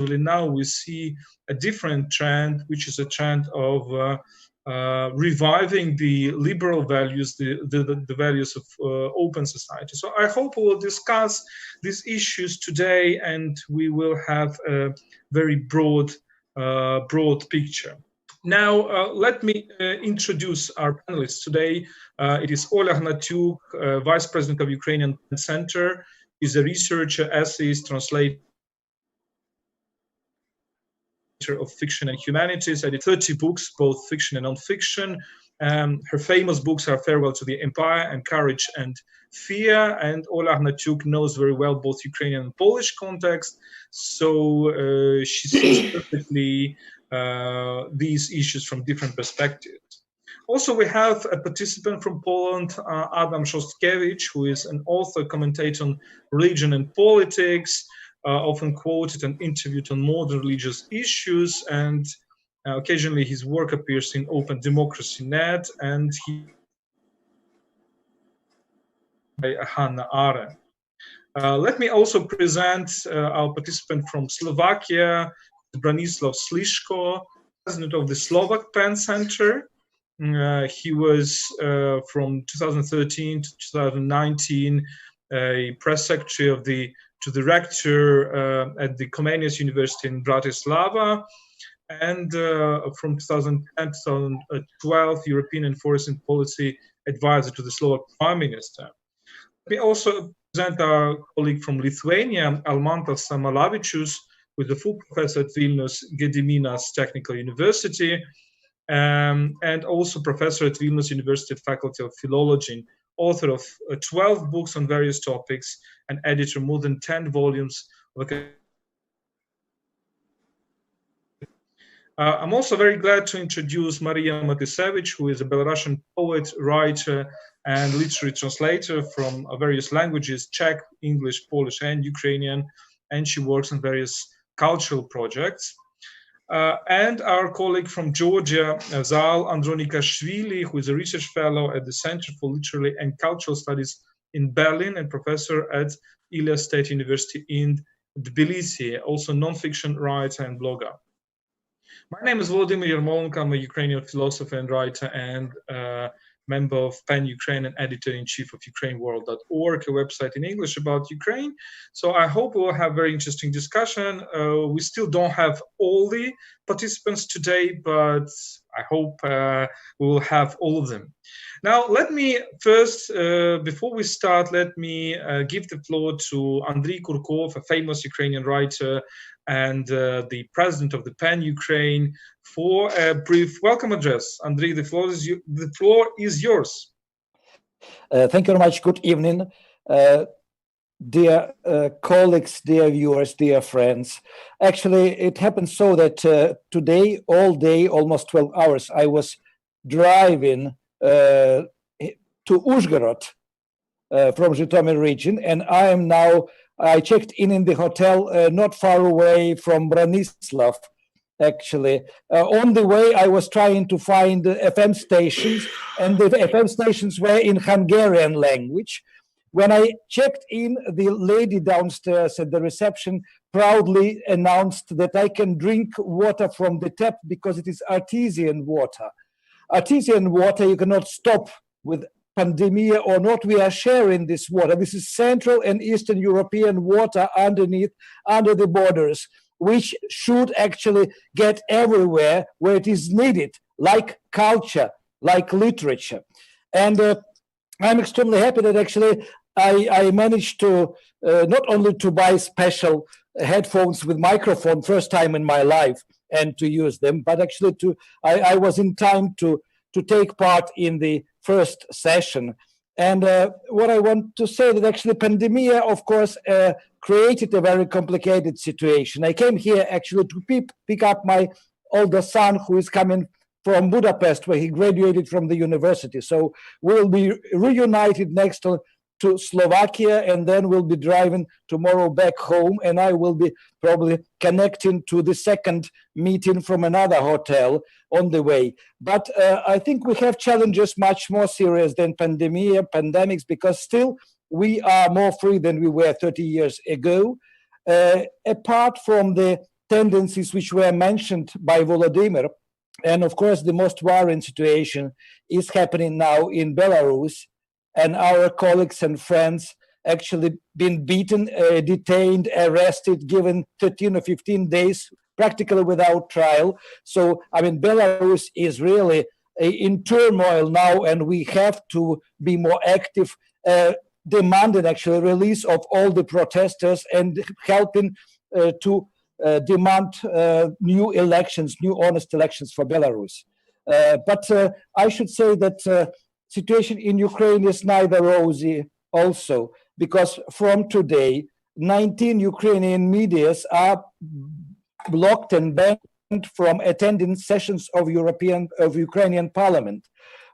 now we see a different trend, which is a trend of reviving the liberal values, the values of open society. So I hope we will discuss these issues today, and we will have a very broad picture. Now, let me introduce our panelists today. It is Ola Hnatiuk, Vice President of Ukrainian Center. He's a researcher, essayist, translator of fiction and humanities. I did 30 books, both fiction and non-fiction. Her famous books are Farewell to the Empire and Courage and Fear. And Ola Hnatiuk knows very well both Ukrainian and Polish context, so she sees perfectly these issues from different perspectives. Also, we have a participant from Poland, Adam Szostkiewicz, who is an author, commentator on religion and politics, often quoted and interviewed on modern religious issues, and occasionally his work appears in Open Democracy Net, and he by Hannah Arendt. Let me also present our participant from Slovakia, Branislav Slyško, president of the Slovak PEN-Center. He was from 2013 to 2019 a press secretary of to the rector at the Comenius University in Bratislava, and from 2010 to 2012 European and Foreign Policy advisor to the Slovak Prime Minister. We also present our colleague from Lithuania, Almantas Samalavičius, who is a full professor at Vilnius Gediminas Technical University, and also professor at Vilnius University Faculty of Philology, author of 12 books on various topics, and editor of more than 10 volumes of I'm also very glad to introduce Maryja Martysevič, who is a Belarusian poet, writer, and literary translator from various languages, Czech, English, Polish, and Ukrainian, and she works on various cultural projects. And our colleague from Georgia, Zaal Andronikashvili, who is a research fellow at the Center for Literary and Cultural Studies in Berlin and professor at Ilia State University in Tbilisi, also non-fiction writer and blogger. My name is Volodymyr Yermolenko. I'm a Ukrainian philosopher and writer, and member of PEN Ukraine and editor-in-chief of UkraineWorld.org, a website in English about Ukraine. So I hope we'll have very interesting discussion. We still don't have all the participants today, but I hope we will have all of them. Now, let me first, before we start, let me give the floor to Andriy Kurkov, a famous Ukrainian writer and the president of the PEN Ukraine, for a brief welcome address. Andriy, the floor is yours. Thank you very much. Good evening, dear colleagues, dear viewers, dear friends. Actually, it happened so that today, all day, almost 12 hours, I was driving to Uzhhorod from Zhytomyr region, and I checked in the hotel not far away from Branislav. Actually, on the way, I was trying to find FM stations, and the FM stations were in Hungarian language. When I checked in, the lady downstairs at the reception proudly announced that I can drink water from the tap because it is artesian water. Artesian water, you cannot stop with pandemic or not. We are sharing this water. This is Central and Eastern European water under the borders, which should actually get everywhere where it is needed, like culture, like literature. And I'm extremely happy that actually I managed to not only to buy special headphones with microphone, first time in my life, and to use them, but actually I was in time to take part in the first session. And what I want to say that actually pandemic, of course, created a very complicated situation. I came here actually to pick up my older son, who is coming from Budapest, where he graduated from the university. So we'll be reunited next to Slovakia, and then we'll be driving tomorrow back home, and I will be probably connecting to the second meeting from another hotel on the way. But I think we have challenges much more serious than pandemics, because still we are more free than we were 30 years ago. Apart from the tendencies which were mentioned by Volodymyr. And of course, the most worrying situation is happening now in Belarus, and our colleagues and friends actually been beaten, detained, arrested, given 13 or 15 days, practically without trial. So, I mean, Belarus is really in turmoil now, and we have to be more active, demanding actually release of all the protesters and helping to demand new elections, new honest elections for Belarus. But I should say that situation in Ukraine is neither rosy also, because from today, 19 Ukrainian medias are blocked and banned from attending sessions of Ukrainian Parliament,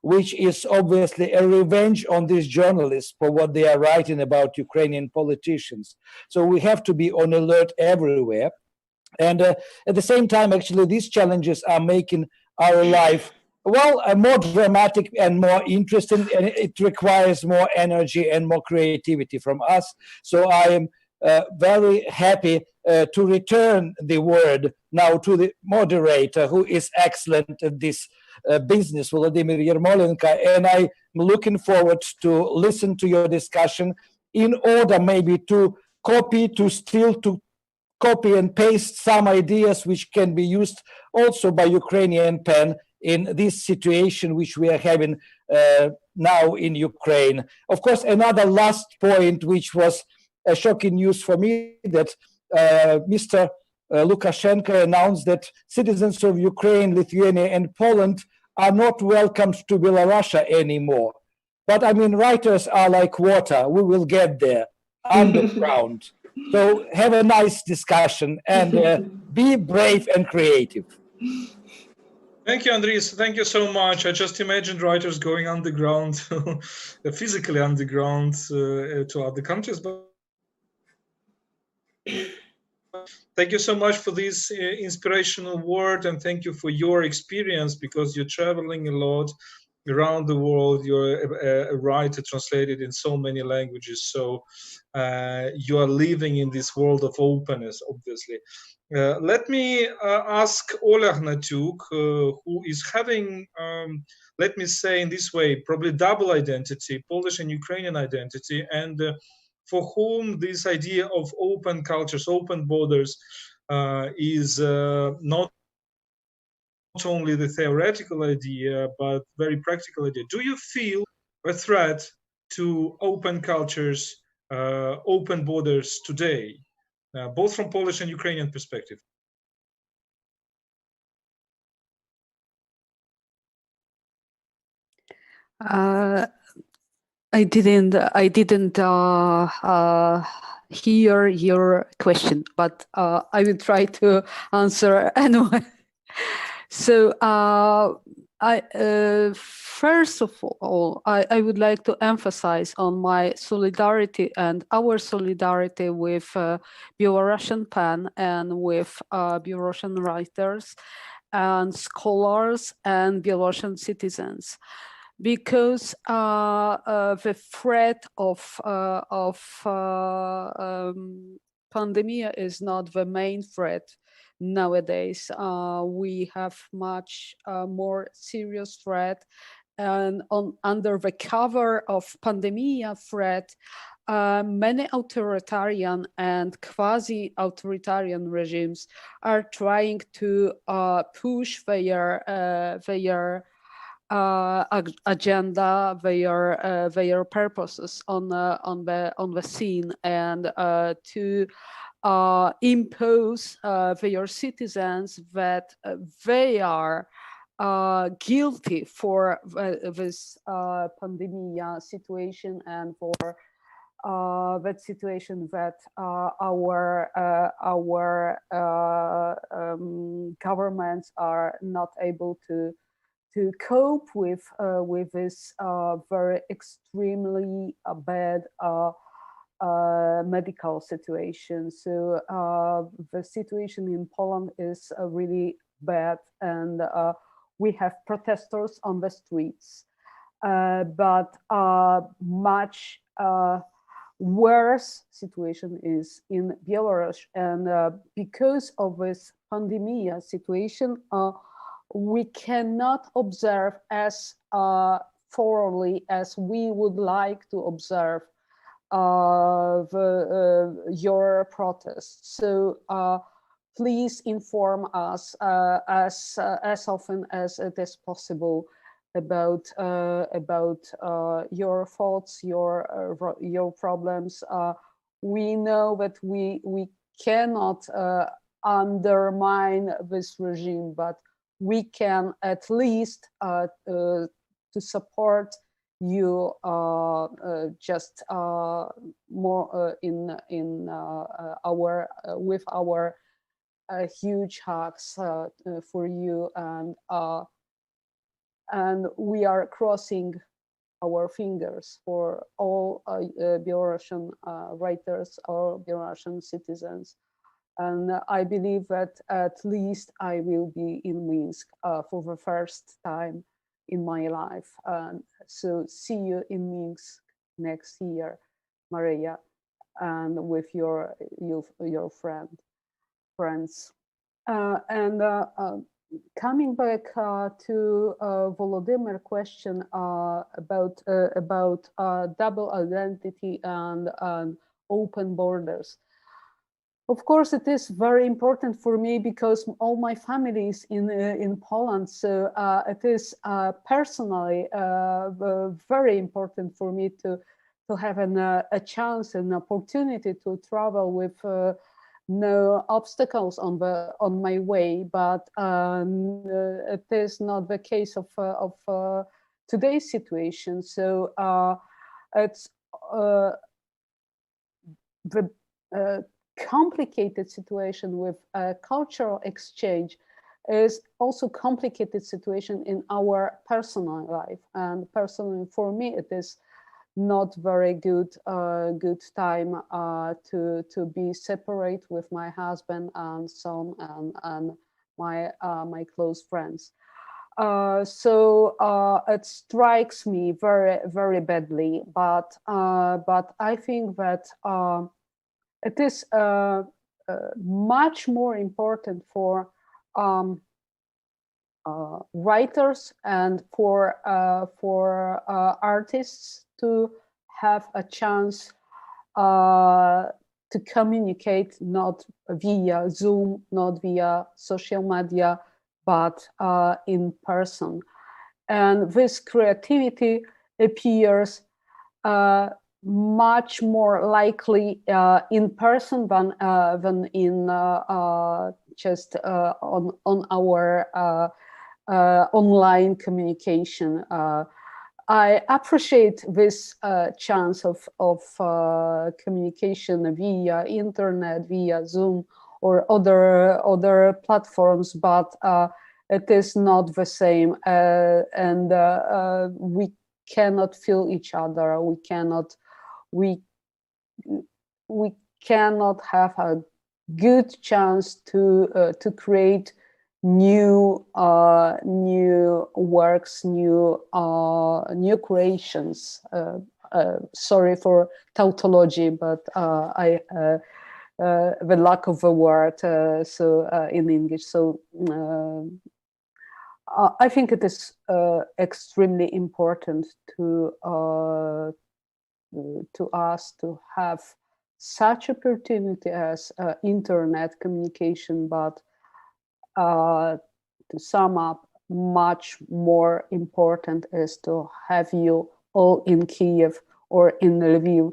which is obviously a revenge on these journalists for what they are writing about Ukrainian politicians. So we have to be on alert everywhere. And at the same time, actually, these challenges are making our life, well, more dramatic and more interesting, and it requires more energy and more creativity from us. So I am very happy to return the word now to the moderator, who is excellent at this business, Volodymyr Yermolenko, and I'm looking forward to listen to your discussion in order maybe to copy and paste some ideas which can be used also by Ukrainian PEN in this situation which we are having now in Ukraine. Of course, another last point, which was a shocking news for me, that Mr. Lukashenko announced that citizens of Ukraine, Lithuania, and Poland are not welcomed to Belarus anymore. But I mean, writers are like water. We will get there underground. So have a nice discussion and be brave and creative. Thank you, Andris. Thank you so much. I just imagined writers going underground, physically underground to other countries. But thank you so much for this inspirational word, and thank you for your experience, because you're traveling a lot around the world. You're a writer translated in so many languages. So you are living in this world of openness, obviously. Let me ask Ola Hnatiuk, who is having, let me say in this way, probably double identity, Polish and Ukrainian identity, and for whom this idea of open cultures, open borders is not only the theoretical idea, but very practical idea. Do you feel a threat to open cultures, open borders today, both from Polish and Ukrainian perspective? I didn't hear your question, but I will try to answer anyway. So first of all, I would like to emphasize on my solidarity and our solidarity with Belarusian PEN and with Belarusian writers and scholars and Belarusian citizens, because the threat of pandemic is not the main threat nowadays. We have much more serious threat, and under the cover of pandemic threat, many authoritarian and quasi-authoritarian regimes are trying to push their agenda, their purposes on the scene, and to impose their citizens that they are guilty for this pandemic situation, and for that situation that our governments are not able to cope with this very extremely bad medical situation. So the situation in Poland is really bad, and we have protesters on the streets, but much worse situation is in Belarus. And because of this pandemic situation, we cannot observe as thoroughly as we would like to observe your protests. So please inform us as often as it is possible about your thoughts, your problems. We know that we cannot undermine this regime, but we can at least to support you just more in our with our huge hugs for you, and we are crossing our fingers for all Belarusian writers or Belarusian citizens. And I believe that at least I will be in Minsk for the first time in my life. So see you in Minsk next year, Maryja, and with your friends. Coming back to Volodymyr question about double identity and open borders. Of course, it is very important for me because all my family is in Poland. So it is personally very important for me to have a chance, an opportunity to travel with no obstacles on my way. But it is not the case of today's situation. So it's the complicated situation with cultural exchange is also complicated situation in our personal life, and personally for me it is not very good time to be separate with my husband and son and my close friends. So it strikes me very badly, but I think that it is much more important for writers and for artists to have a chance to communicate not via Zoom, not via social media, but in person. And this creativity appears much more likely in person than in just on our online communication. I appreciate this chance of communication via internet, via Zoom or other platforms, but it is not the same, and we cannot feel each other. We cannot have a good chance to create new works, new creations. Sorry for tautology, but the lack of a word in English. So I think it is extremely important to us to have such opportunity as internet communication, but to sum up, much more important is to have you all in Kiev or in Lviv.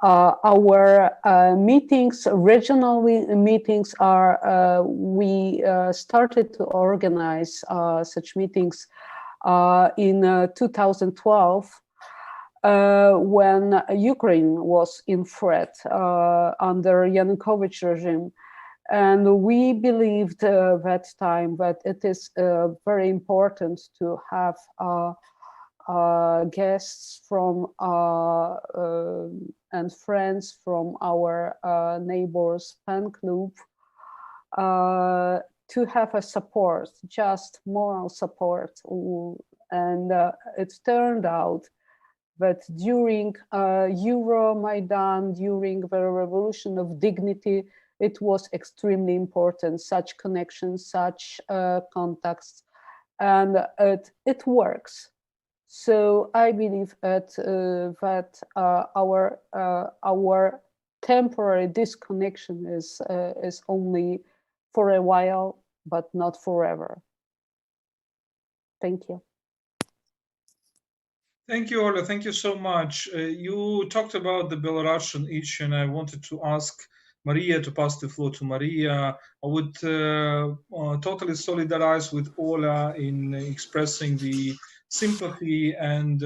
Our meetings, regional meetings, are we started to organize such meetings in 2012 when Ukraine was in threat under Yanukovych regime. And we believed that time that it is very important to have guests from and friends from our neighbors PEN Club to have a support, just moral support. And it turned out that during Euromaidan, during the Revolution of Dignity, it was extremely important, such connections, such contacts, and it works. So I believe that our temporary disconnection is only for a while, but not forever. Thank you. Thank you, Ola. Thank you so much. You talked about the Belarusian issue, and I wanted to ask Maryja, to pass the floor to Maryja. I would totally solidarize with Ola in expressing the sympathy and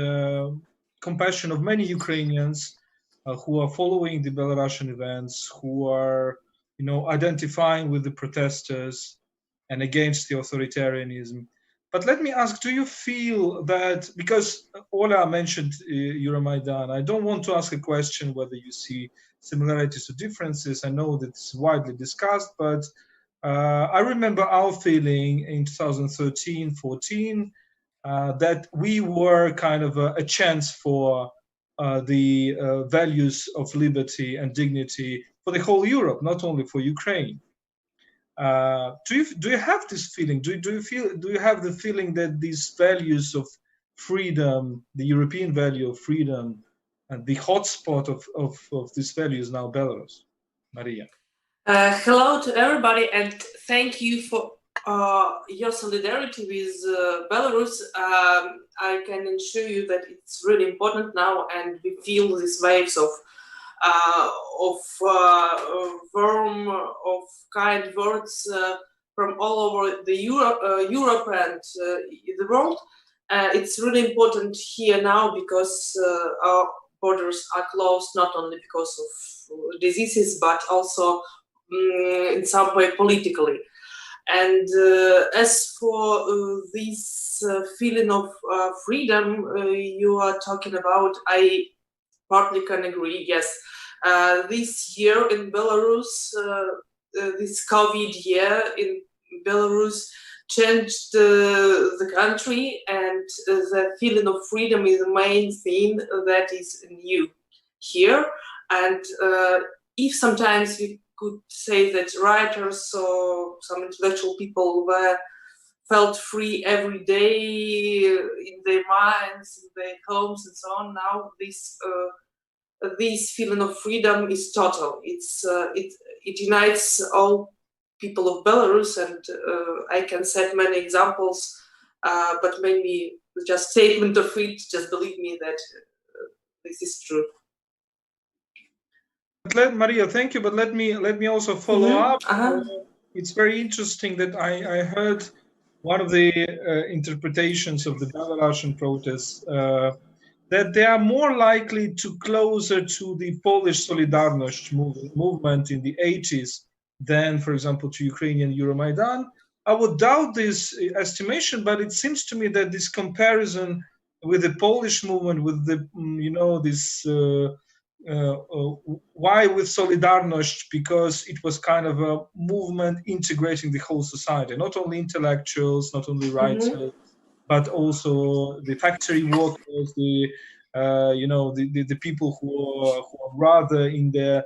compassion of many Ukrainians who are following the Belarusian events, who are, identifying with the protesters and against the authoritarianism. But let me ask, do you feel that, because Ola mentioned Euromaidan, I don't want to ask a question whether you see similarities or differences. I know that it's widely discussed, but I remember our feeling in 2013-14 that we were kind of a chance for the values of liberty and dignity for the whole Europe, not only for Ukraine. Do you have this feeling? Do you have the feeling that these values of freedom, the European value of freedom, and the hotspot of these values now Belarus? Maryja. Hello to everybody, and thank you for your solidarity with Belarus. I can assure you that it's really important now, and we feel these waves of warm, of kind words from all over the Europe and the world. It's really important here now because our borders are closed, not only because of diseases, but also in some way politically. And as for this feeling of freedom you are talking about, I partly can agree, yes. This year in Belarus, this COVID year in Belarus changed the country, and the feeling of freedom is the main thing that is new here. And if sometimes we could say that writers or some intellectual people felt free every day in their minds, in their homes and so on, now this feeling of freedom is total. It unites all people of Belarus, and I can set many examples, but maybe just statement of it, just believe me that this is true. Maryja, thank you, but let me also follow up. It's very interesting that I heard one of the interpretations of the Belarusian protests that they are more likely to closer to the Polish Solidarność movement in the 80s than, for example, to Ukrainian Euromaidan. I would doubt this estimation, but it seems to me that this comparison with the Polish movement, with the, this why with Solidarność? Because it was kind of a movement integrating the whole society, not only intellectuals, not only writers, but also the factory workers, the people who are rather in the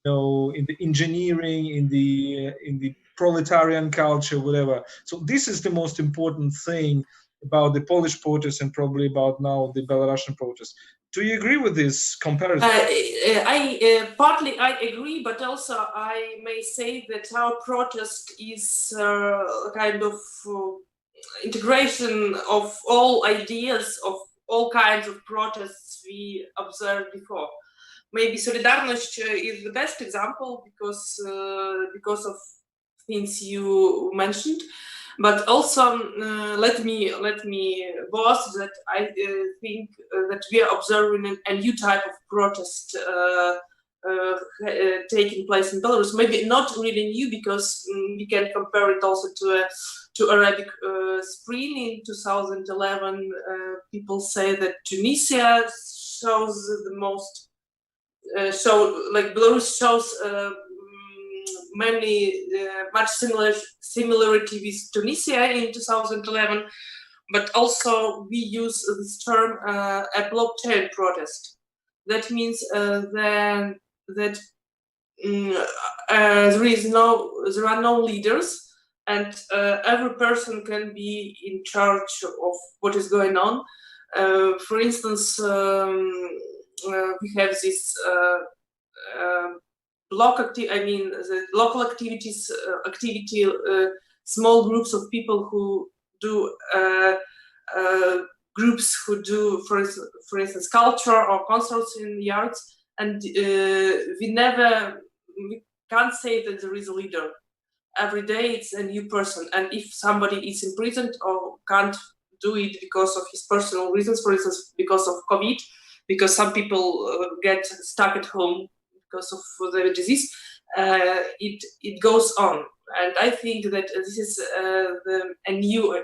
in the engineering, in the proletarian culture, whatever. So this is the most important thing about the Polish protests and probably about now the Belarusian protests. Do you agree with this comparison? Partly I agree, but also I may say that our protest is a kind of integration of all ideas of all kinds of protests we observed before. Maybe Solidarność is the best example because of things you mentioned, but also let me boast that I think that we are observing a new type of protest taking place in Belarus. Maybe not really new, because we can compare it also to Arabic Spring in 2011. People say that Tunisia shows the most. Belarus shows much similarity with Tunisia in 2011, but also we use this term a blockchain protest. That means that there are no leaders, and every person can be in charge of what is going on. For instance, we have this the local activity, small groups of people who do groups who do, for instance, culture or concerts in yards, and we can't say that there is a leader. Every day it's a new person, and if somebody is imprisoned or can't do it because of his personal reasons, for instance, because of COVID, because some people get stuck at home because of the disease, it goes on. And I think that this is a new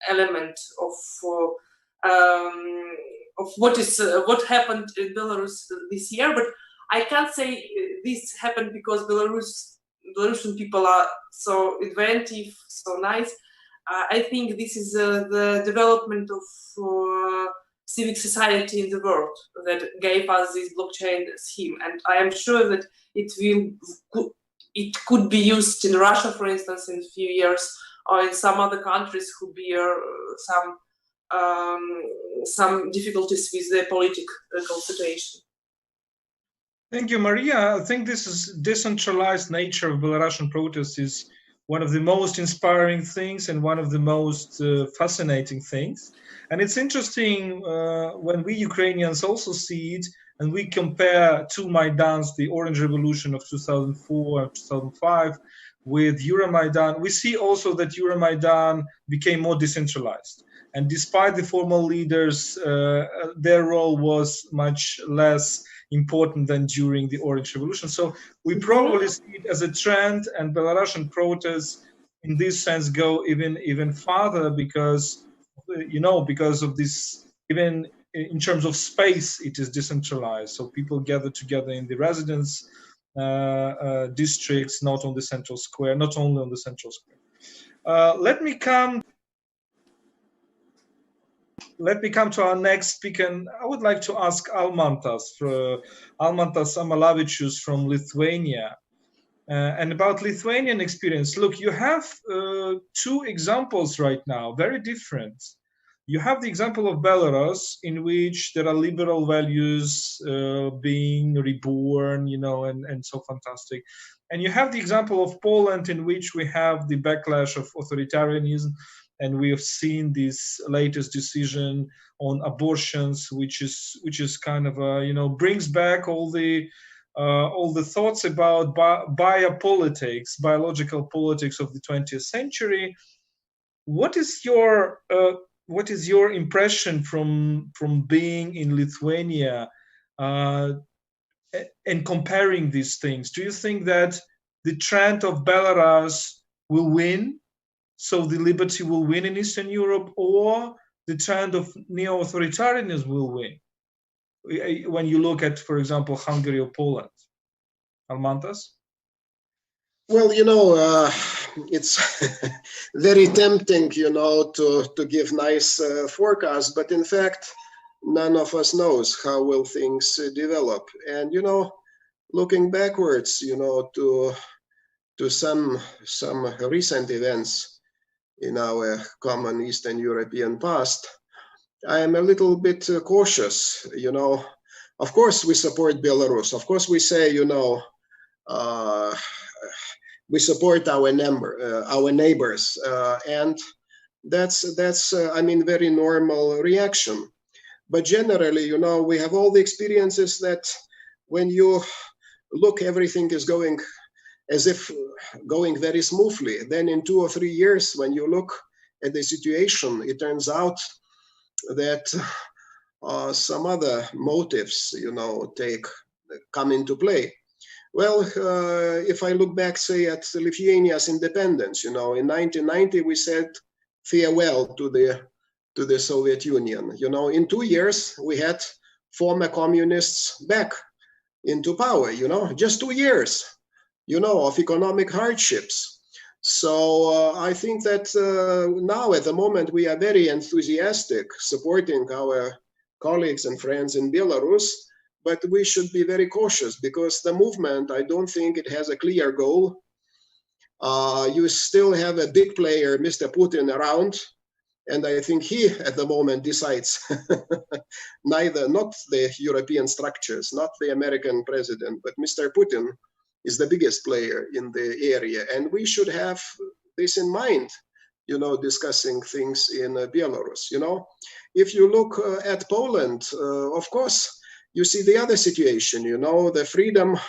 element of what happened in Belarus this year. But I can't say this happened because Belarusian people are so inventive, so nice. I think this is the development of civic society in the world that gave us this blockchain scheme, and I am sure that it could be used in Russia, for instance, in a few years, or in some other countries who bear some difficulties with the political situation. Thank you, Maria. I think this decentralized nature of Belarusian protests is one of the most inspiring things and one of the most fascinating things. And it's interesting when we Ukrainians also see it, and we compare two Maidans, the Orange Revolution of 2004 and 2005, with Euromaidan. We see also that Euromaidan became more decentralized. And despite the formal leaders, their role was much less important than during the Orange Revolution. So we probably see it as a trend, and Belarusian protests in this sense go even farther because of this, even in terms of space, it is decentralized. So people gather together in the residence districts, not on the central square, not only on the central square. Let me come to our next speaker. And I would like to ask Almantas Samalavičius from Lithuania, and about Lithuanian experience. Look, you have two examples right now, very different. You have the example of Belarus, in which there are liberal values being reborn, and so fantastic. And you have the example of Poland, in which we have the backlash of authoritarianism. And we have seen this latest decision on abortions, which is kind of brings back all the thoughts about biological politics of the 20th century. What is your impression from being in Lithuania and comparing these things? Do you think that the trend of Belarus will win? So the liberty will win in Eastern Europe, or the trend of neo-authoritarianism will win? When you look at, for example, Hungary or Poland. Almantas? Well, it's very tempting, to give nice forecasts, but in fact, none of us knows how will things develop. And, looking backwards, to some recent events in our common Eastern European past, I am a little bit cautious. Of course we support Belarus. Of course we say, we support our neighbors, and that's very normal reaction. But generally, we have all the experiences that when you look, everything is going as if going very smoothly. Then in 2 or 3 years, when you look at the situation, it turns out that some other motives, come into play. Well, if I look back, say, at Lithuania's independence, in 1990 we said farewell to the Soviet Union. In 2 years we had former communists back into power. Just 2 years, of economic hardships. So I think that now at the moment we are very enthusiastic supporting our colleagues and friends in Belarus, but we should be very cautious because the movement, I don't think it has a clear goal. You still have a big player, Mr. Putin, around, and I think he at the moment decides not the European structures, not the American president, but Mr. Putin is the biggest player in the area. And we should have this in mind, you know, discussing things in Belarus. You know, if you look at Poland, of course, you see the other situation, you know, the freedom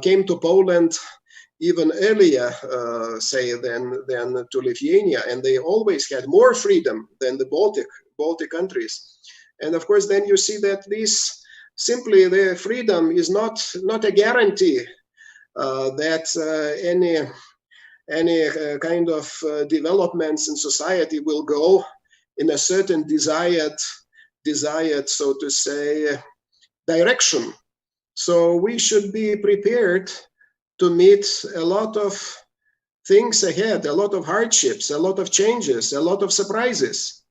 came to Poland even earlier, say, than to Lithuania, and they always had more freedom than the Baltic countries. And of course, then you see that this simply the freedom is not a guarantee that any kind of developments in society will go in a certain desired, so to say, direction. So we should be prepared to meet a lot of things ahead, a lot of hardships, a lot of changes, a lot of surprises.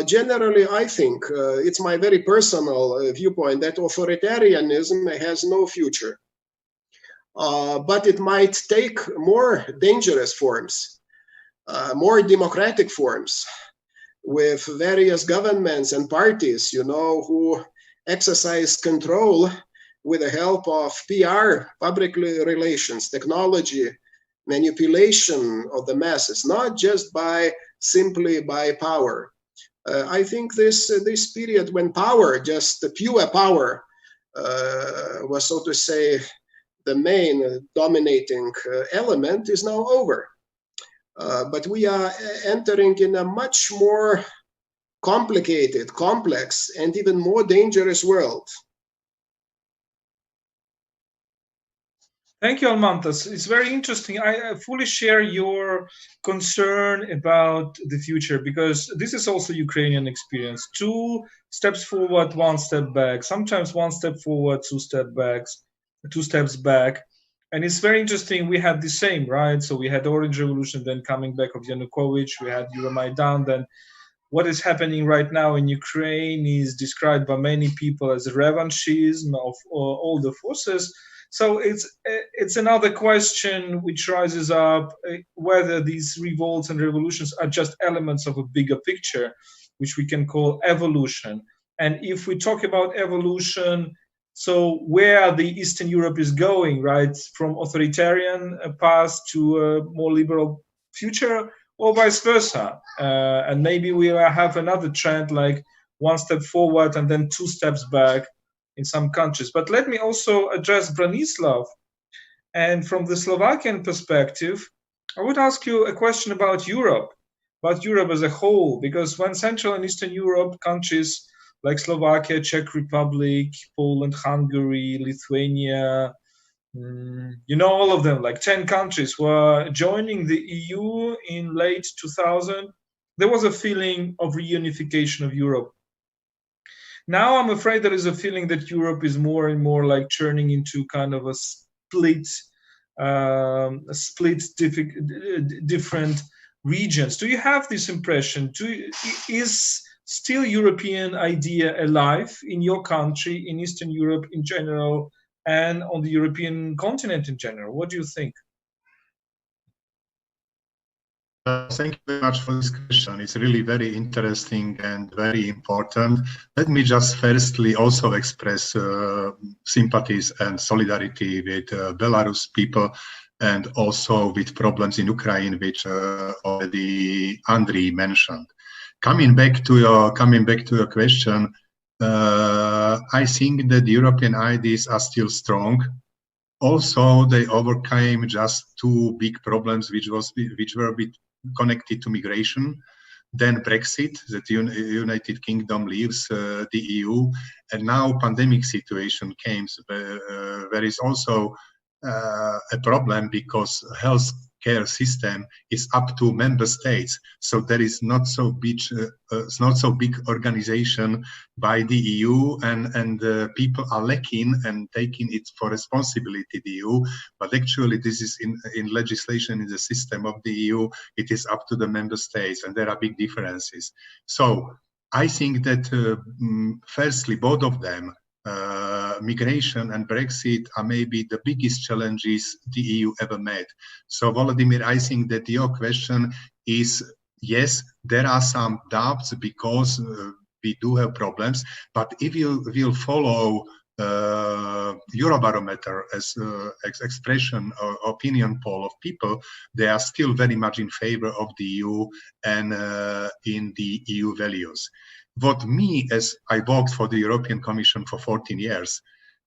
Generally, I think it's my very personal viewpoint that authoritarianism has no future. But it might take more dangerous forms, more democratic forms, with various governments and parties, you know, who exercise control with the help of PR, public relations, technology, manipulation of the masses, not just simply by power. I think this period when power, just the pure power, was, so to say, the main dominating element is now over. But we are entering in a much more complicated, complex, and even more dangerous world. Thank you, Almantas. It's very interesting. I fully share your concern about the future because this is also Ukrainian experience. 2 steps forward, 1 step back. Sometimes 1 step forward, 2 steps back. And it's very interesting. We had the same, right? So we had the Orange Revolution, then coming back of Yanukovych. We had Euromaidan. Then what is happening right now in Ukraine is described by many people as a revanchism of all the forces. So it's another question which rises up, whether these revolts and revolutions are just elements of a bigger picture, which we can call evolution. And if we talk about evolution, so where the Eastern Europe is going, right, from authoritarian past to a more liberal future, or vice versa. And maybe we will have another trend like 1 step forward and then 2 steps back in some countries. But let me also address Branislav. And from the Slovakian perspective, I would ask you a question about Europe as a whole, because when Central and Eastern Europe countries like Slovakia, Czech Republic, Poland, Hungary, Lithuania, you know, all of them, like 10 countries were joining the EU in late 2000, there was a feeling of reunification of Europe. Now I'm afraid there is a feeling that Europe is more and more like turning into kind of a different regions. Do you have this impression? Is still European idea alive in your country, in Eastern Europe in general, and on the European continent in general? What do you think? Thank you very much for this question. It's really very interesting and very important. Let me just firstly also express sympathies and solidarity with Belarus people and also with problems in Ukraine, which already Andriy mentioned. Coming back to your question, I think that the European ideas are still strong. Also, they overcame just 2 big problems, which were connected to migration, then Brexit, that United Kingdom leaves the EU, and now pandemic situation came. There is also a problem because health care system is up to member states. So there is not so big organization by the EU, and people are lacking and taking it for responsibility, the EU. But actually, this is in legislation in the system of the EU. It is up to the member states, and there are big differences. So I think that firstly, both of them, migration and Brexit, are maybe the biggest challenges the EU ever met. So Volodymyr, I think that your question is, yes, there are some doubts because we do have problems, but if you will follow Eurobarometer as expression or opinion poll of people, they are still very much in favor of the EU and in the EU values. What me, as I worked for the European Commission for 14 years,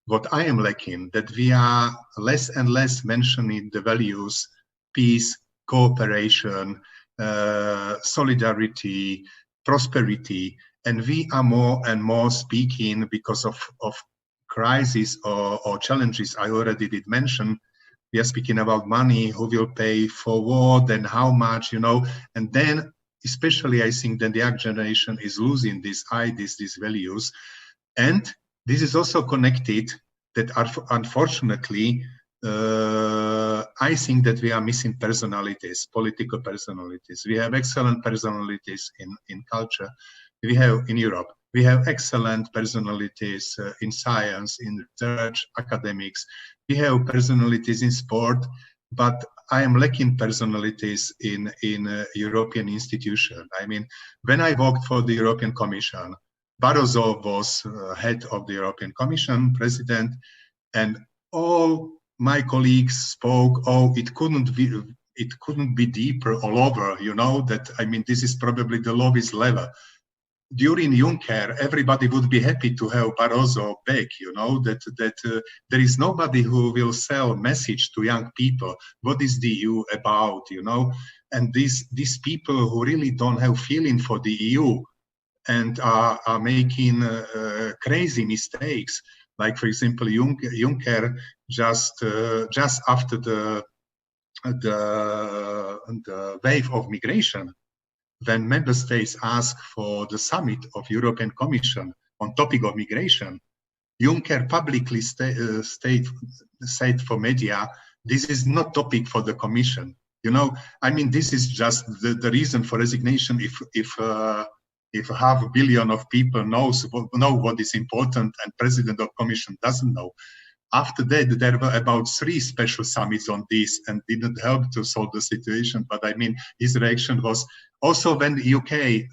what I am lacking, that we are less and less mentioning the values, peace, cooperation, solidarity, prosperity, and we are more and more speaking because of crises or challenges I already did mention. We are speaking about money, who will pay for war, then how much, you know, and then especially I think that the young generation is losing these ideas, these values. And this is also connected that unfortunately, I think that we are missing personalities, political personalities. We have excellent personalities in culture. We have in Europe. We have excellent personalities in science, in research, academics. We have personalities in sport, but I am lacking personalities in European institutions. I mean, when I worked for the European Commission, Barroso was head of the European Commission, president, and all my colleagues spoke, oh, it couldn't be deeper all over, you know, that, I mean, this is probably the lowest level. During Juncker, everybody would be happy to have Barroso back, you know, that there is nobody who will sell message to young people. What is the EU about, you know? And these people who really don't have feeling for the EU and are making crazy mistakes. Like, for example, Juncker just after the wave of migration, when member states ask for the summit of European Commission on topic of migration, Juncker publicly said for media, this is not topic for the Commission. You know, I mean, this is just the reason for resignation if 500 million of people know what is important and President of Commission doesn't know. After that, there were about 3 special summits on this and didn't help to solve the situation. But I mean, his reaction was also when the UK,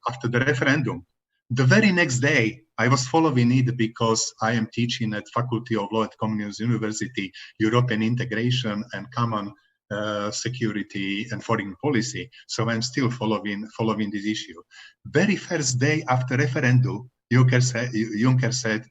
after the referendum, the very next day, I was following it because I am teaching at Faculty of Law at Communist University, European integration and common security and foreign policy. So I'm still following this issue. Very first day after referendum, Juncker said,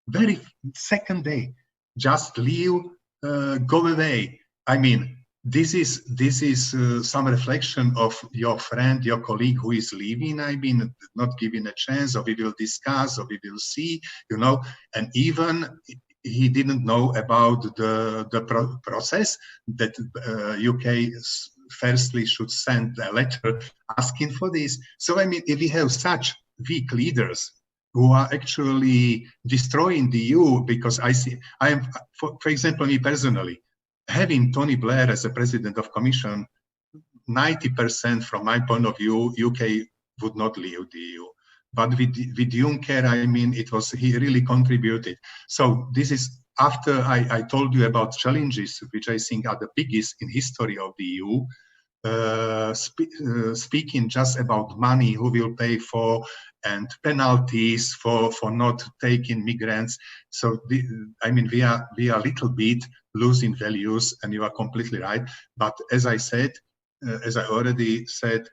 very second day, just leave, go away. I mean, this is some reflection of your friend, your colleague who is leaving. I mean, not giving a chance, or we will discuss, or we will see, you know. And even he didn't know about the process that UK firstly should send a letter asking for this. So I mean, if we have such weak leaders who are actually destroying the EU, because I am, for example, me personally, having Tony Blair as a president of Commission, 90% from my point of view, UK would not leave the EU. But with Juncker, I mean, he really contributed. So this is after I told you about challenges, which I think are the biggest in history of the EU. Speaking just about money, who will pay for, and penalties for not taking migrants. So I mean, we are a little bit losing values, and you are completely right. But as I said, as I already said,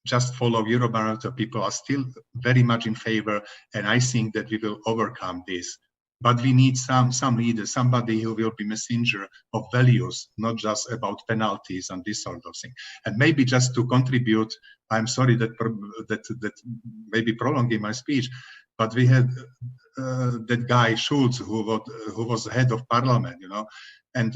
just follow Eurobarometer. People are still very much in favor, and I think that we will overcome this. But we need some leader, somebody who will be messenger of values, not just about penalties and this sort of thing. And maybe just to contribute, I'm sorry that maybe prolonging my speech, but we had that guy Schulz, who was head of parliament, you know. And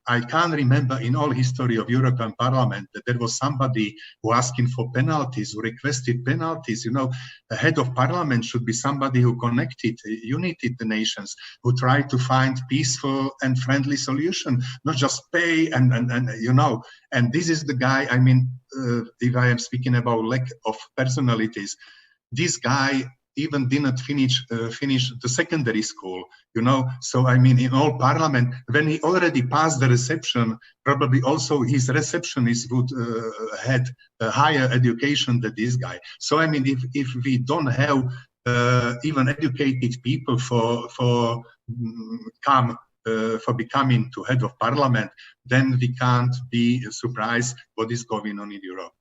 I can't remember in all history of European Parliament that there was somebody who asking for penalties, who requested penalties. You know, the head of parliament should be somebody who united the nations, who tried to find peaceful and friendly solution, not just pay and you know. And this is the guy. I mean, if I am speaking about lack of personalities, this guy even didn't finish the secondary school, you know. So I mean, in all parliament, when he already passed the reception, probably also his receptionist would had a higher education than this guy. So I mean, if we don't have even educated people for becoming to head of parliament, then we can't be surprised what is going on in Europe.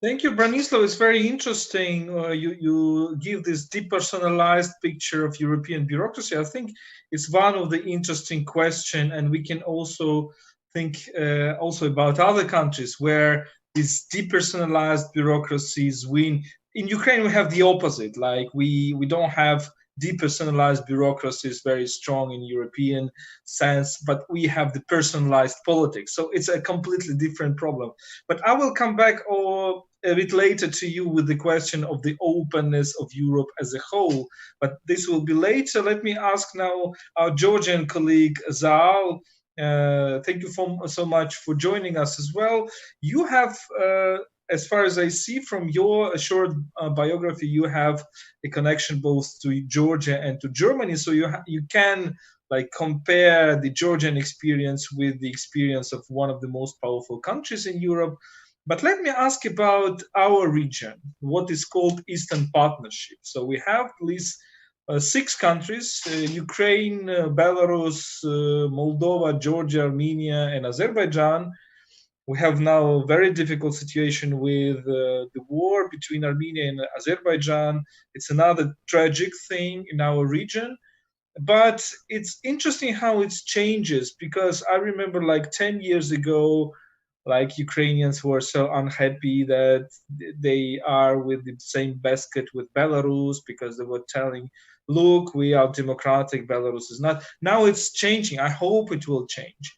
Thank you, Branislav. It's very interesting. You give this depersonalized picture of European bureaucracy. I think it's one of the interesting questions, and we can also think also about other countries where these depersonalized bureaucracies win. In Ukraine, we have the opposite. Like we don't have depersonalized bureaucracies very strong in European sense, but we have the personalized politics. So it's a completely different problem. But I will come back a bit later to you with the question of the openness of Europe as a whole, but this will be later. Let me ask now our Georgian colleague, Zaal. Thank you so much for joining us as well. You have, as far as I see from your short biography, you have a connection both to Georgia and to Germany, so you can like compare the Georgian experience with the experience of one of the most powerful countries in Europe. But let me ask about our region, what is called Eastern Partnership. So we have at least 6 countries, Ukraine, Belarus, Moldova, Georgia, Armenia, and Azerbaijan. We have now a very difficult situation with the war between Armenia and Azerbaijan. It's another tragic thing in our region. But it's interesting how it changes, because I remember like 10 years ago, like Ukrainians were so unhappy that they are with the same basket with Belarus because they were telling, look, we are democratic, Belarus is not. Now it's changing. I hope it will change.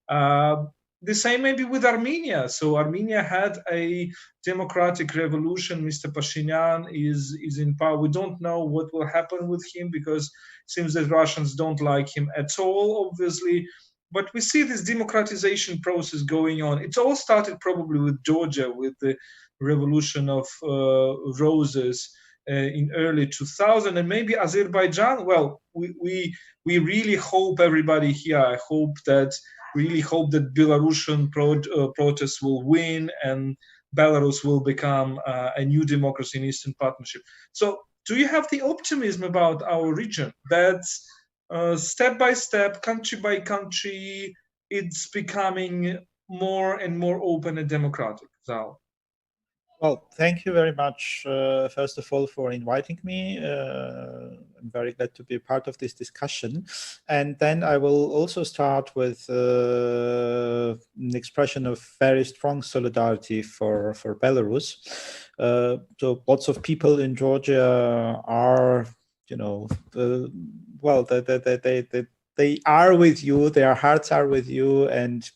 The same maybe with Armenia. So Armenia had a democratic revolution. Mr. Pashinyan is in power. We don't know what will happen with him because it seems that Russians don't like him at all, obviously. But we see this democratization process going on. It all started probably with Georgia, with the revolution of roses in early 2000, and maybe Azerbaijan. Well, we really hope, everybody here, I really hope that Belarusian protests will win and Belarus will become a new democracy in Eastern Partnership. So do you have the optimism about our region that step by step, country by country, it's becoming more and more open and democratic? Zaal. Well, thank you very much, first of all, for inviting me. I'm very glad to be a part of this discussion. And then I will also start with an expression of very strong solidarity for Belarus. So lots of people in Georgia are, you know, well, they are with you, their hearts are with you, and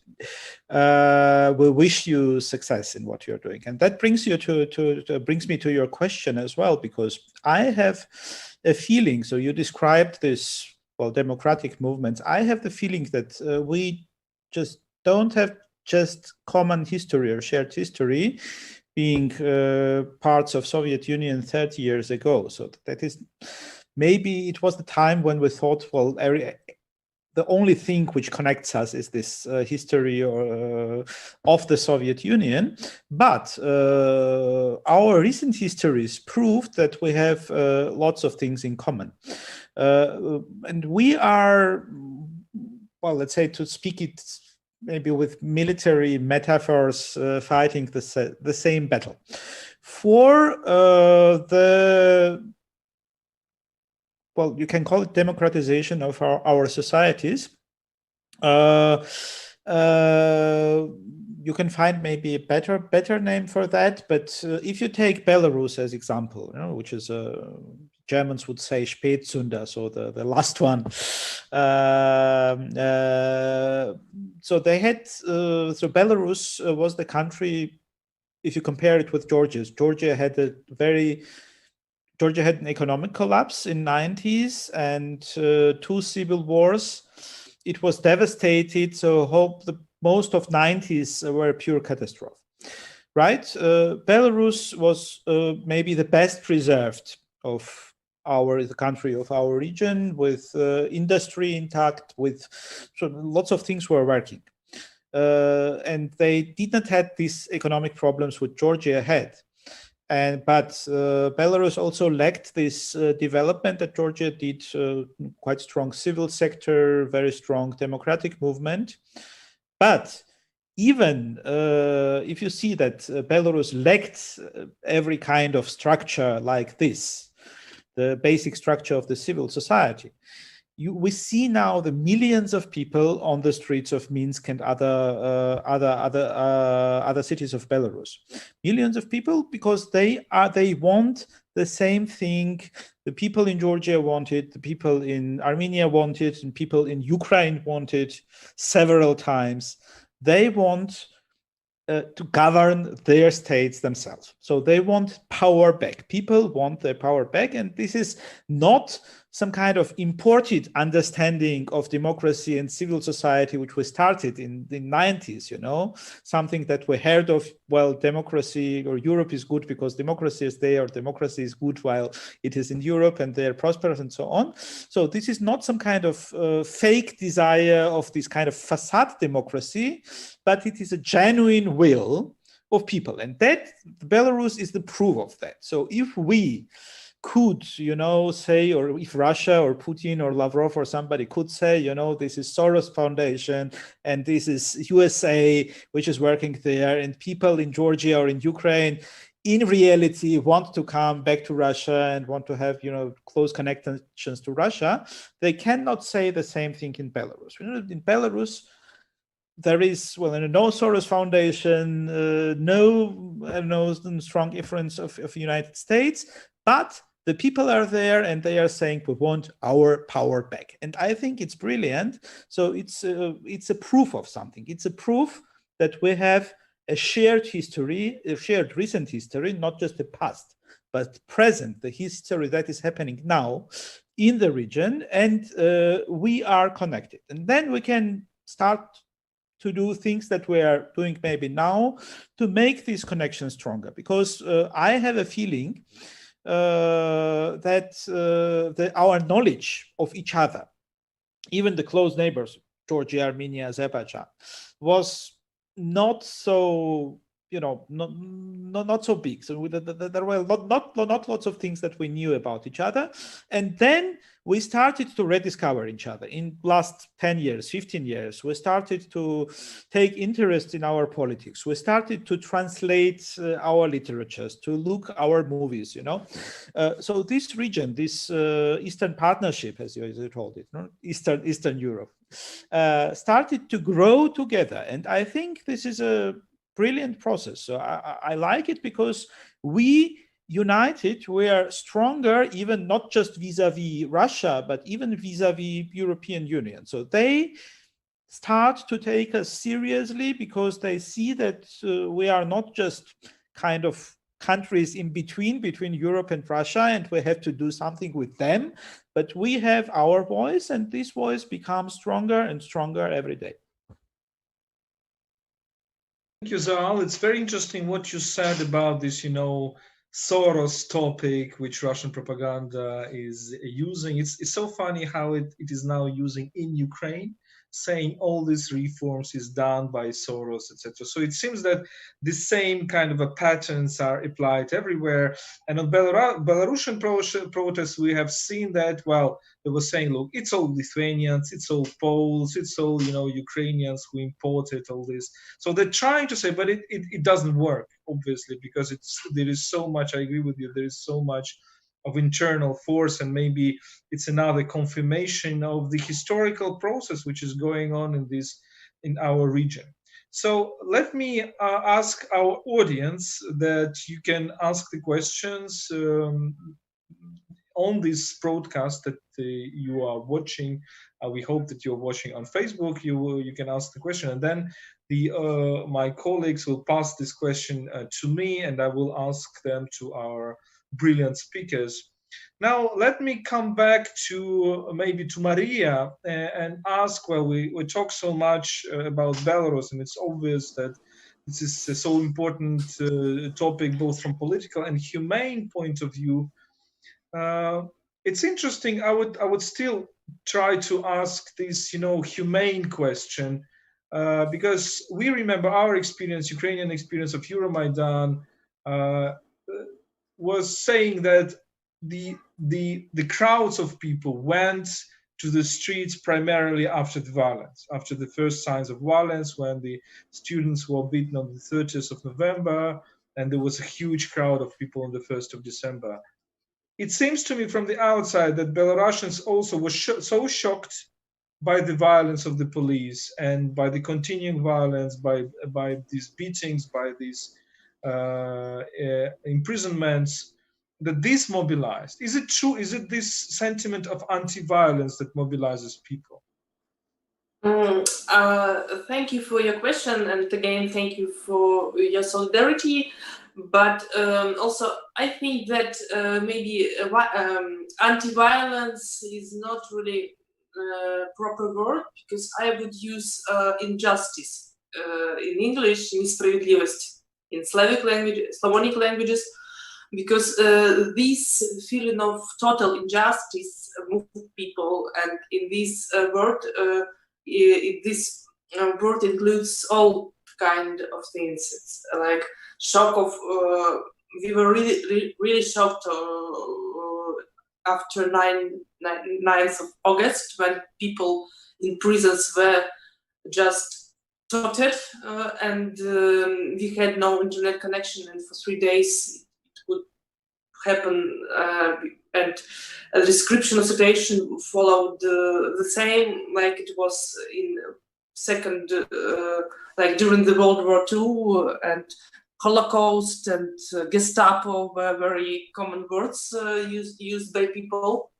we wish you success in what you're doing. And that brings you brings me to your question as well, because I have a feeling, so you described this, well, democratic movements. I have the feeling that we just don't have just common history or shared history, being parts of Soviet Union 30 years ago. So that is, maybe it was the time when we thought, well, the only thing which connects us is this history of the Soviet Union. But our recent histories proved that we have lots of things in common. And we are, well, let's say, to speak it maybe with military metaphors, fighting the same battle. For well, you can call it democratization of our societies. You can find maybe a better name for that. But if you take Belarus as example, you know, which is a Germans would say Spätsünder, so the last one. So they had, so Belarus was the country, if you compare it with Georgia, Georgia had an economic collapse in 90s and 2 civil wars. It was devastated, so most of 90s were a pure catastrophe, right? Belarus was maybe the best preserved of the country of our region, with industry intact, with lots of things were working. And they did not have these economic problems which Georgia had. But Belarus also lacked this development that Georgia did, quite strong civil sector, very strong democratic movement. But even if you see that Belarus lacked every kind of structure like this, the basic structure of the civil society, we see now the millions of people on the streets of Minsk and other cities of Belarus. Millions of people, because they want the same thing the people in Georgia wanted, the people in Armenia wanted, and people in Ukraine wanted several times. They want to govern their states themselves. So they want power back. People want their power back. And this is not some kind of imported understanding of democracy and civil society, which we started in the 90s, you know, something that we heard of, well, democracy or Europe is good because democracy is there, or democracy is good while it is in Europe and they're prosperous and so on. So this is not some kind of fake desire of this kind of facade democracy, but it is a genuine will of people. And that Belarus is the proof of that. So if we could, you know, say, or if Russia or Putin or Lavrov or somebody could say, you know, this is Soros Foundation and this is USA, which is working there, and people in Georgia or in Ukraine in reality want to come back to Russia and want to have, you know, close connections to Russia, they cannot say the same thing in Belarus. You know, in Belarus, there is, well, no Soros Foundation, no strong influence of the United States, but the people are there and they are saying, we want our power back. And I think it's brilliant. So it's a proof of something. It's a proof that we have a shared history, a shared recent history, not just the past, but present, the history that is happening now in the region. And we are connected. And then we can start to do things that we are doing maybe now to make these connections stronger. Because I have a feeling that our knowledge of each other, even the close neighbors, Georgia, Armenia, Azerbaijan, was not so, you know, not so big. So there were not lots of things that we knew about each other. And then we started to rediscover each other in last 10 years, 15 years. We started to take interest in our politics. We started to translate our literatures, to look our movies, you know. So this region, this Eastern Partnership, as you called it, no? Eastern Europe, started to grow together. And I think this is a brilliant process. So I like it because we united, we are stronger, even not just vis-a-vis Russia, but even vis-a-vis European Union. So they start to take us seriously because they see that we are not just kind of countries in between Europe and Russia, and we have to do something with them, but we have our voice, and this voice becomes stronger and stronger every day. Thank you, Zaal. It's very interesting what you said about this, you know, Soros topic, which Russian propaganda is using. It's so funny how it is now using in Ukraine, saying all these reforms is done by Soros, etc. So it seems that the same kind of patterns are applied everywhere. And on Belarusian protests, we have seen that, well, they were saying, look, it's all Lithuanians, it's all Poles, it's all, you know, Ukrainians who imported all this. So they're trying to say, but it doesn't work, obviously, because there is so much, I agree with you, there is so much of internal force, and maybe it's another confirmation of the historical process which is going on in our region. So let me ask our audience that you can ask the questions. on this broadcast that you are watching. We hope that you're watching on Facebook. You can ask the question, and then my colleagues will pass this question to me, and I will ask them to our brilliant speakers. Now, let me come back to maybe to Maryja and ask, well, we talk so much about Belarus, and it's obvious that this is a so important topic, both from political and humane point of view. It's interesting. I would still try to ask this, humane question, because we remember our experience, Ukrainian experience of Euromaidan, was saying that the crowds of people went to the streets primarily after the violence, after the first signs of violence, when the students were beaten on the 30th of November, and there was a huge crowd of people on the 1st of December. It seems to me from the outside that Belarusians also were so shocked by the violence of the police and by the continuing violence, by these beatings, by these imprisonments, that this mobilized. Is it true? Is it this sentiment of anti-violence that mobilizes people? Thank you for your question, and again, thank you for your solidarity. But also, I think that maybe anti-violence is not really a proper word, because I would use injustice. In English, несправедливость. In Slavonic languages, because this feeling of total injustice moved people, and in this word, this word includes all kind of things. It's like shock of. We were really shocked after 9th of August, when people in prisons were just tortured, and we had no internet connection, and for 3 days happen, and a description of situation followed the same like it was in second, like during the World War II, and Holocaust and Gestapo were very common words used by people.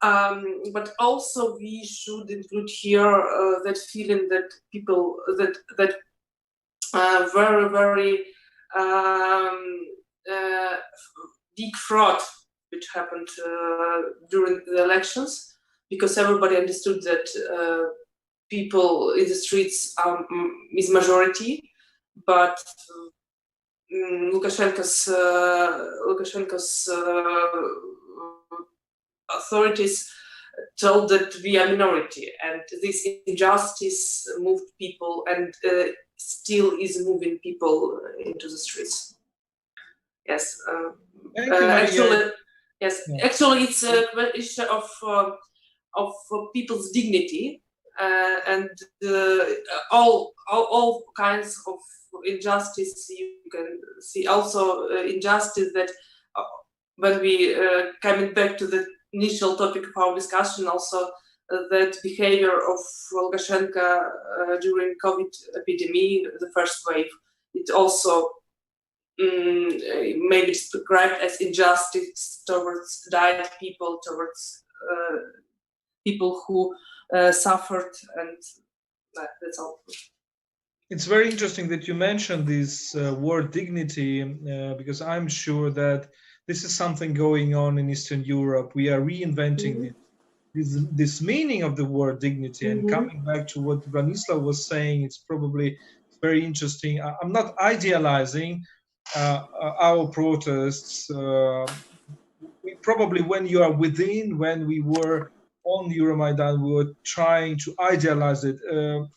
But also we should include here that feeling that people that very, very big fraud which happened during the elections, because everybody understood that people in the streets is majority, but Lukashenko's authorities told that we are minority, and this injustice moved people, and still is moving people into the streets. Yes, actually, yes. Yeah. Actually, it's a issue of people's dignity, and all kinds of injustice. You can see also injustice that when we coming back to the initial topic of our discussion, also that behavior of Lukashenko during COVID epidemic, the first wave, it also maybe described as injustice towards died people, towards people who suffered, and that's all. It's very interesting that you mentioned this word dignity, because I'm sure that this is something going on in Eastern Europe. We are reinventing this meaning of the word dignity, and coming back to what Branislav was saying, it's probably very interesting. I'm not idealizing our protests. Probably when you are within, when we were on Euromaidan, we were trying to idealize it.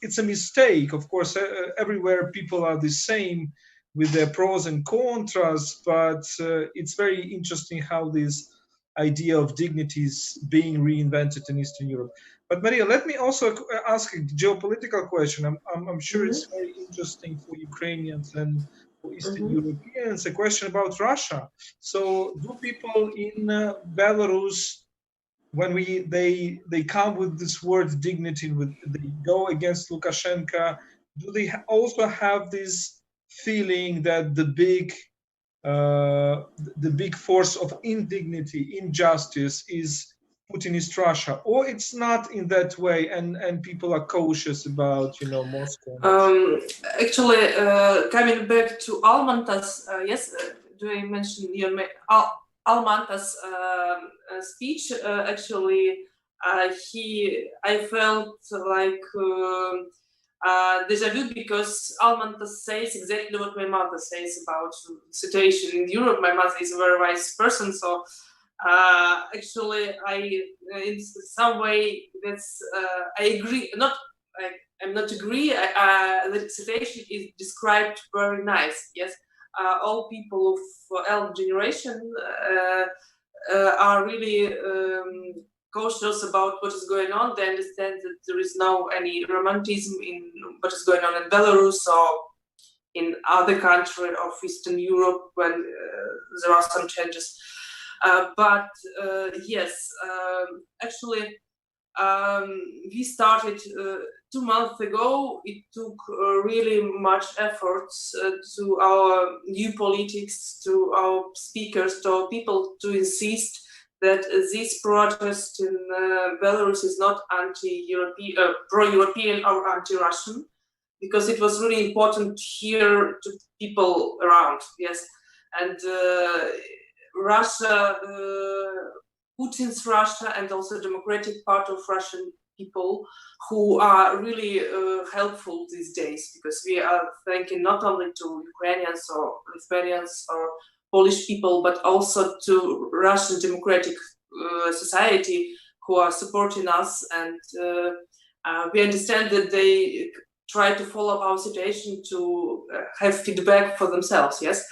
It's a mistake. Of course, everywhere people are the same with their pros and contras, but it's very interesting how this idea of dignity is being reinvented in Eastern Europe. But Maryja, let me also ask a geopolitical question. I'm sure it's very interesting for Ukrainians and for Eastern Europeans, a question about Russia. So do people in Belarus, when they come with this word dignity, they go against Lukashenko, do they also have this feeling that the big the big force of indignity, injustice is Putinist Russia, or it's not in that way, and people are cautious about, you know, Moscow? Actually, coming back to Almantas, yes, do I mention your Almantas speech? Actually, I felt like deja vu, because Almantas says exactly what my mother says about the situation in Europe. My mother is a very wise person, so actually, in some way, that's I agree. I'm not agree. The situation is described very nice. Yes, all people of elder generation are really cautious about what is going on. They understand that there is no any romanticism in what is going on in Belarus or in other countries of Eastern Europe when there are some changes. But yes, actually, we started 2 months ago. It took really much efforts to our new politics, to our speakers, to our people to insist that this protest in Belarus is not anti-European, pro-European or anti-Russian, because it was really important here to people around. Yes, and Russia, Putin's Russia, and also democratic part of Russian people who are really helpful these days, because we are thanking not only to Ukrainians or Lithuanians or Polish people, but also to Russian democratic society who are supporting us, and we understand that they try to follow our situation to have feedback for themselves. Yes.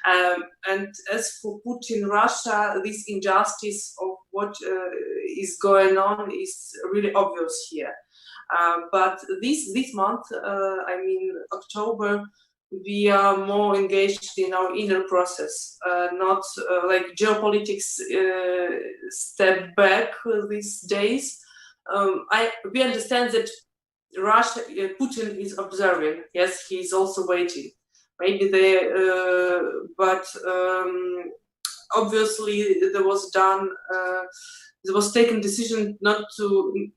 And as for Putin, Russia, this injustice of what is going on is really obvious here. But this month, I mean October, we are more engaged in our inner process, not like geopolitics step back these days. We understand that Russia, Putin is observing. Yes, he is also waiting. Maybe they, but obviously there was taken decision not to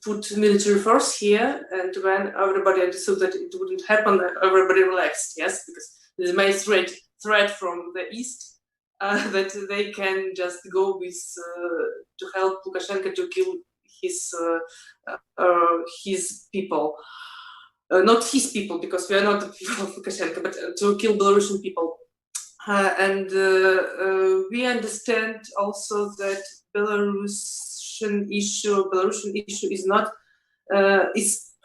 put military force here, and when everybody understood that it wouldn't happen, everybody relaxed. Yes, because there's a main threat from the east that they can just go with to help Lukashenko to kill his people. Not his people, because we are not the people of Lukashenko, but to kill Belarusian people. And we understand also that Belarusian issue is not,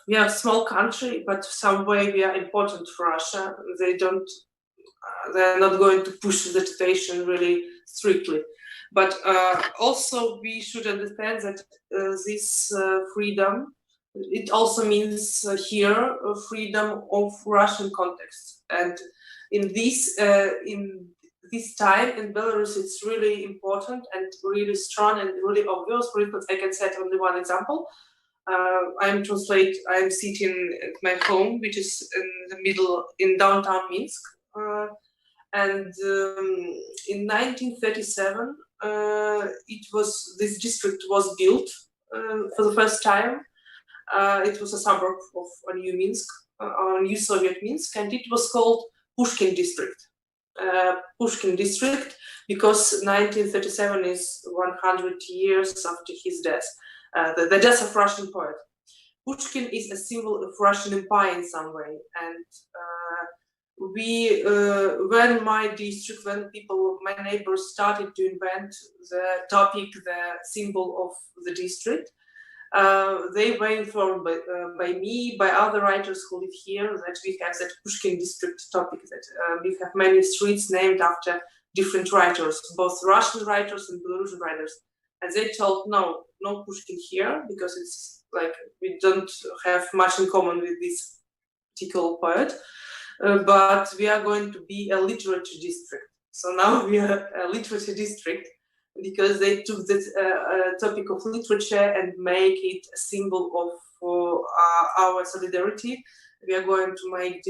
we are a small country, but some way we are important for Russia. They're not going to push the situation really strictly. But also we should understand that this freedom, it also means here freedom of Russian context, and in this time in Belarus, it's really important and really strong and really obvious. For instance, I can set only one example. I'm sitting at my home, which is in the middle in downtown Minsk, and in 1937, this district was built for the first time. It was a suburb of a new Minsk, a new Soviet Minsk, and it was called Pushkin district. Pushkin district, because 1937 is 100 years after his death, the death of Russian poet. Pushkin is a symbol of Russian Empire in some way, and when my neighbors started to invent the topic, the symbol of the district, they were informed by me, by other writers who live here, that we have that Pushkin district topic, that we have many streets named after different writers, both Russian writers and Belarusian writers. And they told, no Pushkin here, because it's like we don't have much in common with this particular poet, but we are going to be a literature district. So now we are a literature district, because they took the topic of literature and make it a symbol of our solidarity. We are going to make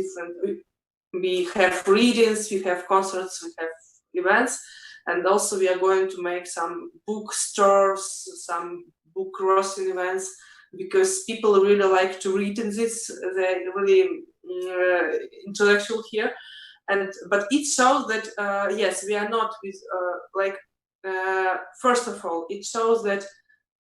we have readings, we have concerts, we have events, and also we are going to make some bookstores, some book crossing events, because people really like to read in this. They're really intellectual here, but it shows that yes, we are not with first of all, it shows that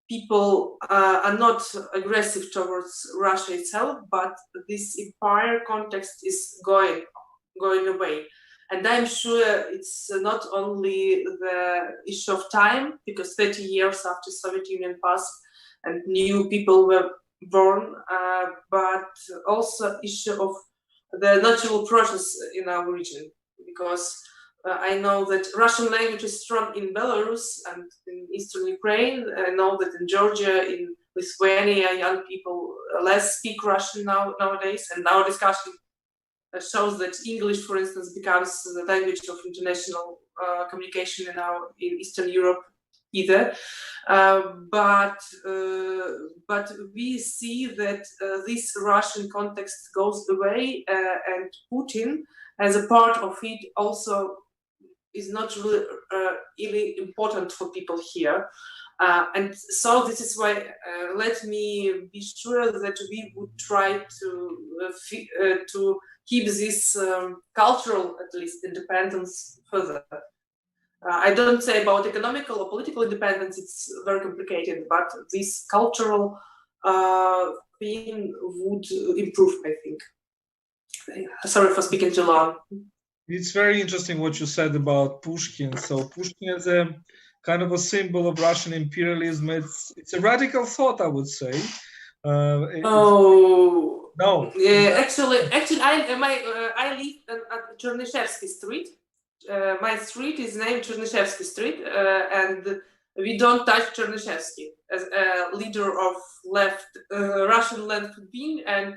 people are not aggressive towards Russia itself, but this empire context is going away. And I'm sure it's not only the issue of time, because 30 years after Soviet Union passed and new people were born, but also issue of the natural process in our region, because I know that Russian language is strong in Belarus and in Eastern Ukraine. I know that in Georgia, in Lithuania, young people less speak Russian nowadays, and our discussion shows that English, for instance, becomes the language of international communication in Eastern Europe either. But we see that this Russian context goes away, and Putin, as a part of it, also is not really important for people here. And so this is why let me be sure that we would try to keep this cultural, at least, independence further. I don't say about economical or political independence, it's very complicated, but this cultural thing would improve, I think. Sorry for speaking too long. It's very interesting what you said about Pushkin. So Pushkin is a kind of a symbol of Russian imperialism. It's a radical thought, I would say. No. Actually, I live at Chernyshevsky Street. My street is named Chernyshevsky Street, and we don't touch Chernyshevsky as a leader of Russian left wing and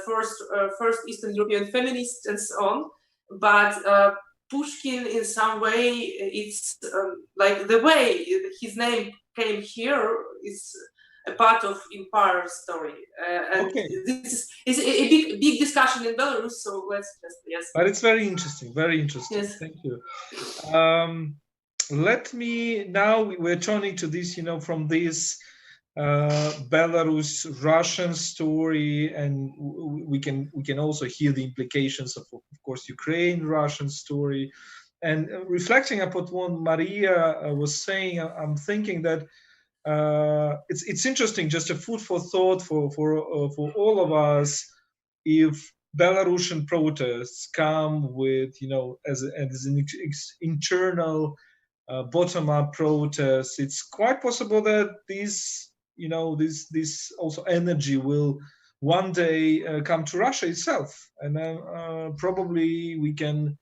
first Eastern European feminist and so on. But Pushkin, in some way, it's like the way his name came here is a part of empire story. And this is a big discussion in Belarus, so let's just, yes. But it's very interesting, very interesting. Yes. Thank you. Let me, now we're turning to this, from this Belarus Russian story, and we can also hear the implications of course, Ukraine Russian story. And reflecting upon what Maryja was saying, I'm thinking that it's interesting, just a food for thought for all of us, if Belarusian protests come with, as an internal bottom-up protest, it's quite possible that this also energy will one day come to Russia itself, and then probably we can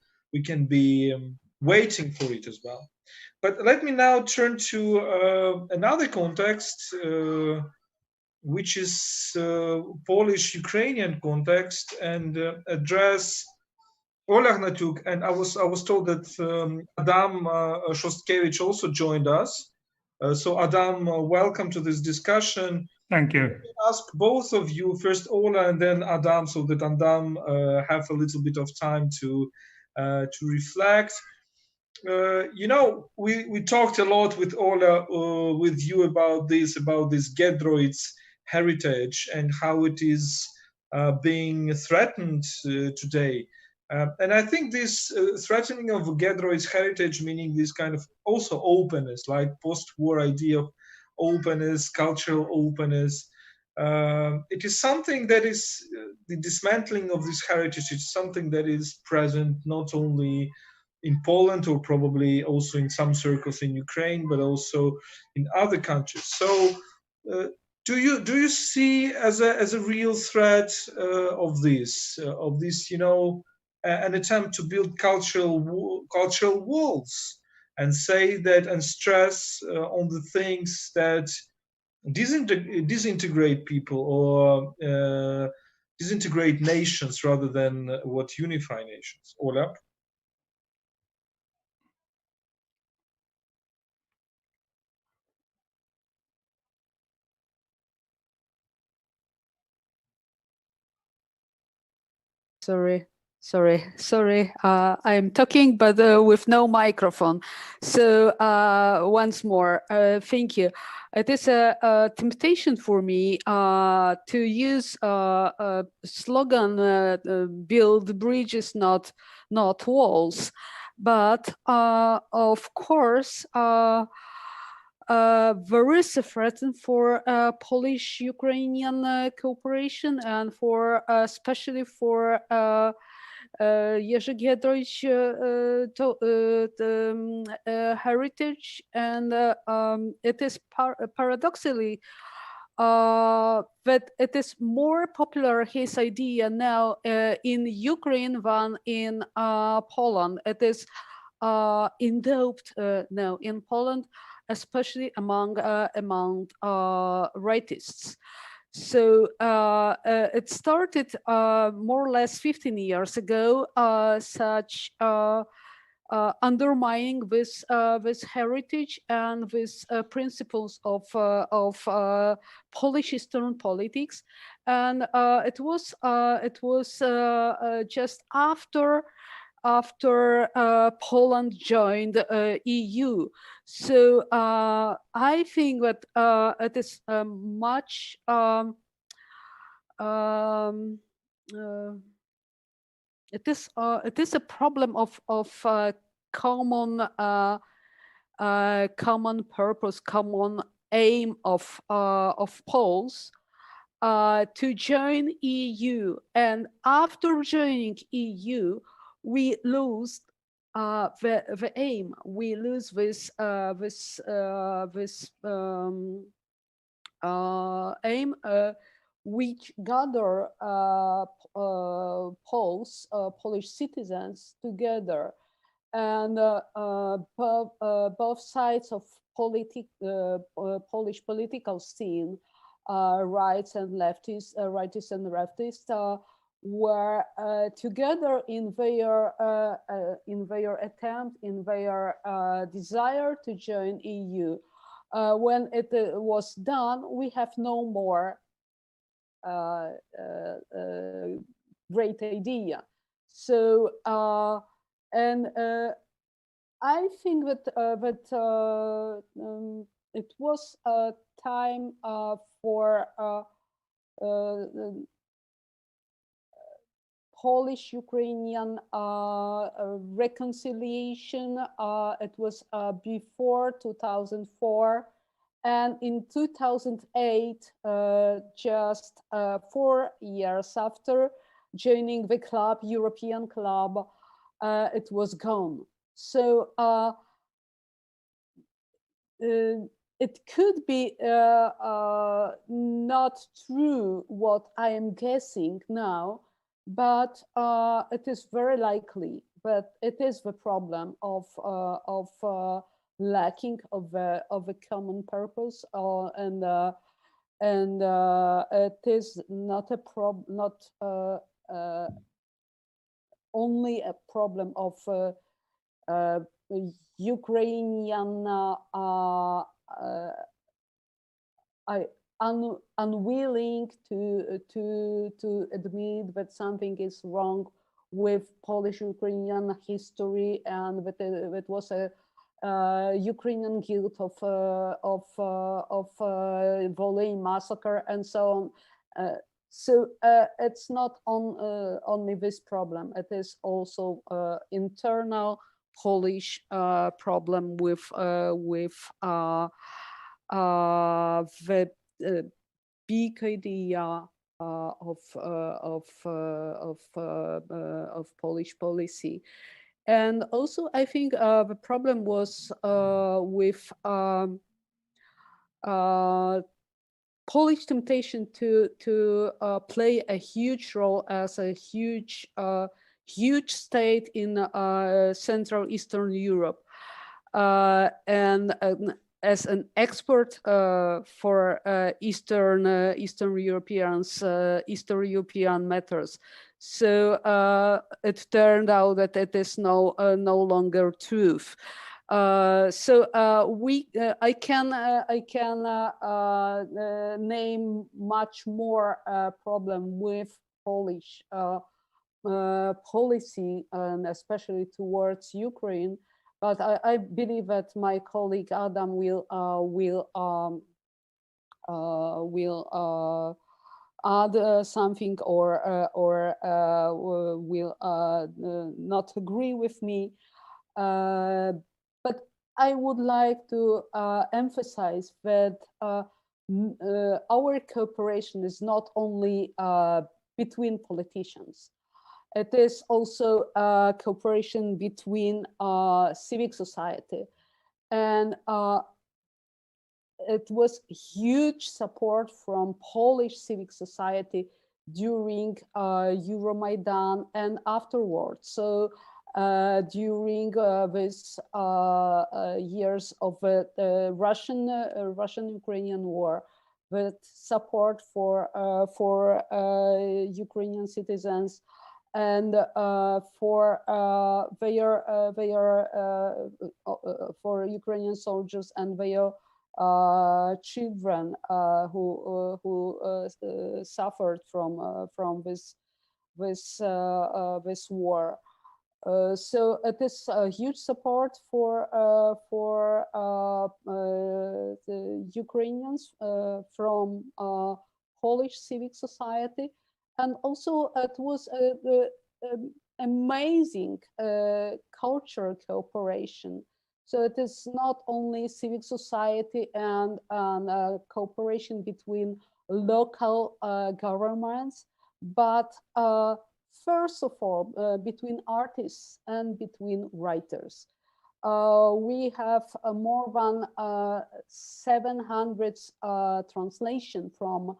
be waiting for it as well. But let me now turn to another context, which is Polish-Ukrainian context, and address Ola Hnatiuk. And I was told that Adam Szostkiewicz also joined us. So Adam, welcome to this discussion. Thank you. I'll ask both of you, first Ola and then Adam, so that Adam have a little bit of time to reflect. We talked a lot with Ola, with you about this Gedroids heritage and how it is being threatened today. And I think this threatening of Gedroids heritage, meaning this kind of also openness, like post-war idea of openness, cultural openness, it is something that is the dismantling of this heritage. It's something that is present not only in Poland, or probably also in some circles in Ukraine, but also in other countries. So, do you see as a real threat of this, an attempt to build cultural walls and say that and stress on the things that disintegrate people or disintegrate nations rather than what unify nations? Ola? Sorry. Sorry, I'm talking, but with no microphone. So once more, thank you. It is a temptation for me to use a slogan, build bridges, not walls. But of course, there is a threat for Polish-Ukrainian cooperation, and for especially for Jerzy Giedroyć heritage, and it is paradoxically that it is more popular, his idea now in Ukraine than in Poland. It is endowed now in Poland, especially among rightists. So it started more or less 15 years ago, such undermining this heritage and these principles of Polish Eastern politics, and it was just after Poland joined EU. So I think that it is much it is a problem of common purpose, common aim of Poles to join EU, and after joining EU, we lose the aim. We lose this aim, which gather Poles, Polish citizens together, and both sides of Polish political scene, rights and leftists, rightists and leftists, were together in their attempt, in their desire to join EU. When it was done, we have no more great idea. So and I think that it was a time for Polish-Ukrainian reconciliation. It was before 2004, and in 2008, just 4 years after joining the club, European club, it was gone. So it could be not true what I am guessing now, but it is very likely that it is the problem of lacking of a common purpose, and it is not a only a problem of Ukrainian unwilling to admit that something is wrong with Polish-Ukrainian history, and that it was a Ukrainian guilt of Volyn massacre and so on. So it's not only this problem; it is also internal Polish problem with the big idea of Polish policy. And also, I think the problem was with Polish temptation to play a huge role as a huge state in Central Eastern Europe, and as an expert for Eastern Europeans, Eastern European matters. So it turned out that it is no longer truth. So I can name much more problem with Polish policy, and especially towards Ukraine. But I believe that my colleague Adam will add something or will not agree with me. But I would like to emphasize that our cooperation is not only between politicians. It is also cooperation between civic society. And it was huge support from Polish civic society during Euromaidan and afterwards. So during these years of the Russian-Ukrainian war, with support for Ukrainian citizens and for Ukrainian soldiers and their children who suffered from this war. So it is a huge support for the Ukrainians from Polish civic society, and also it was an amazing cultural cooperation. So it is not only civic society and cooperation between local governments, but first of all, between artists and between writers. We have more than 700 translations from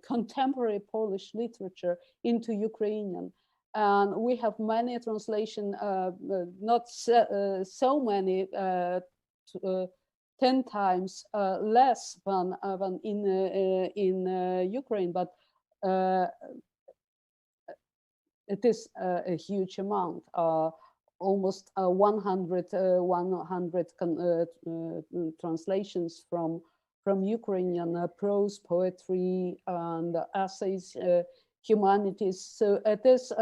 contemporary Polish literature into Ukrainian. And we have many translations, not so many, 10 times less than in Ukraine, but it is a huge amount, almost 100 translations from Ukrainian prose, poetry, and essays, humanities. So it is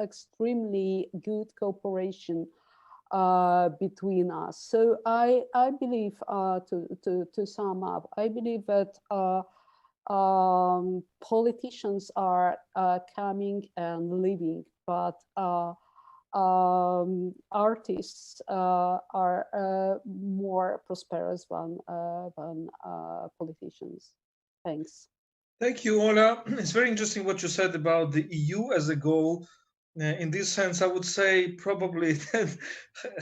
extremely good cooperation between us. So I believe, to sum up, I believe that politicians are coming and leaving, but artists are more prosperous than politicians. Thanks. Thank you, Ola. It's very interesting what you said about the EU as a goal. In this sense, I would say probably that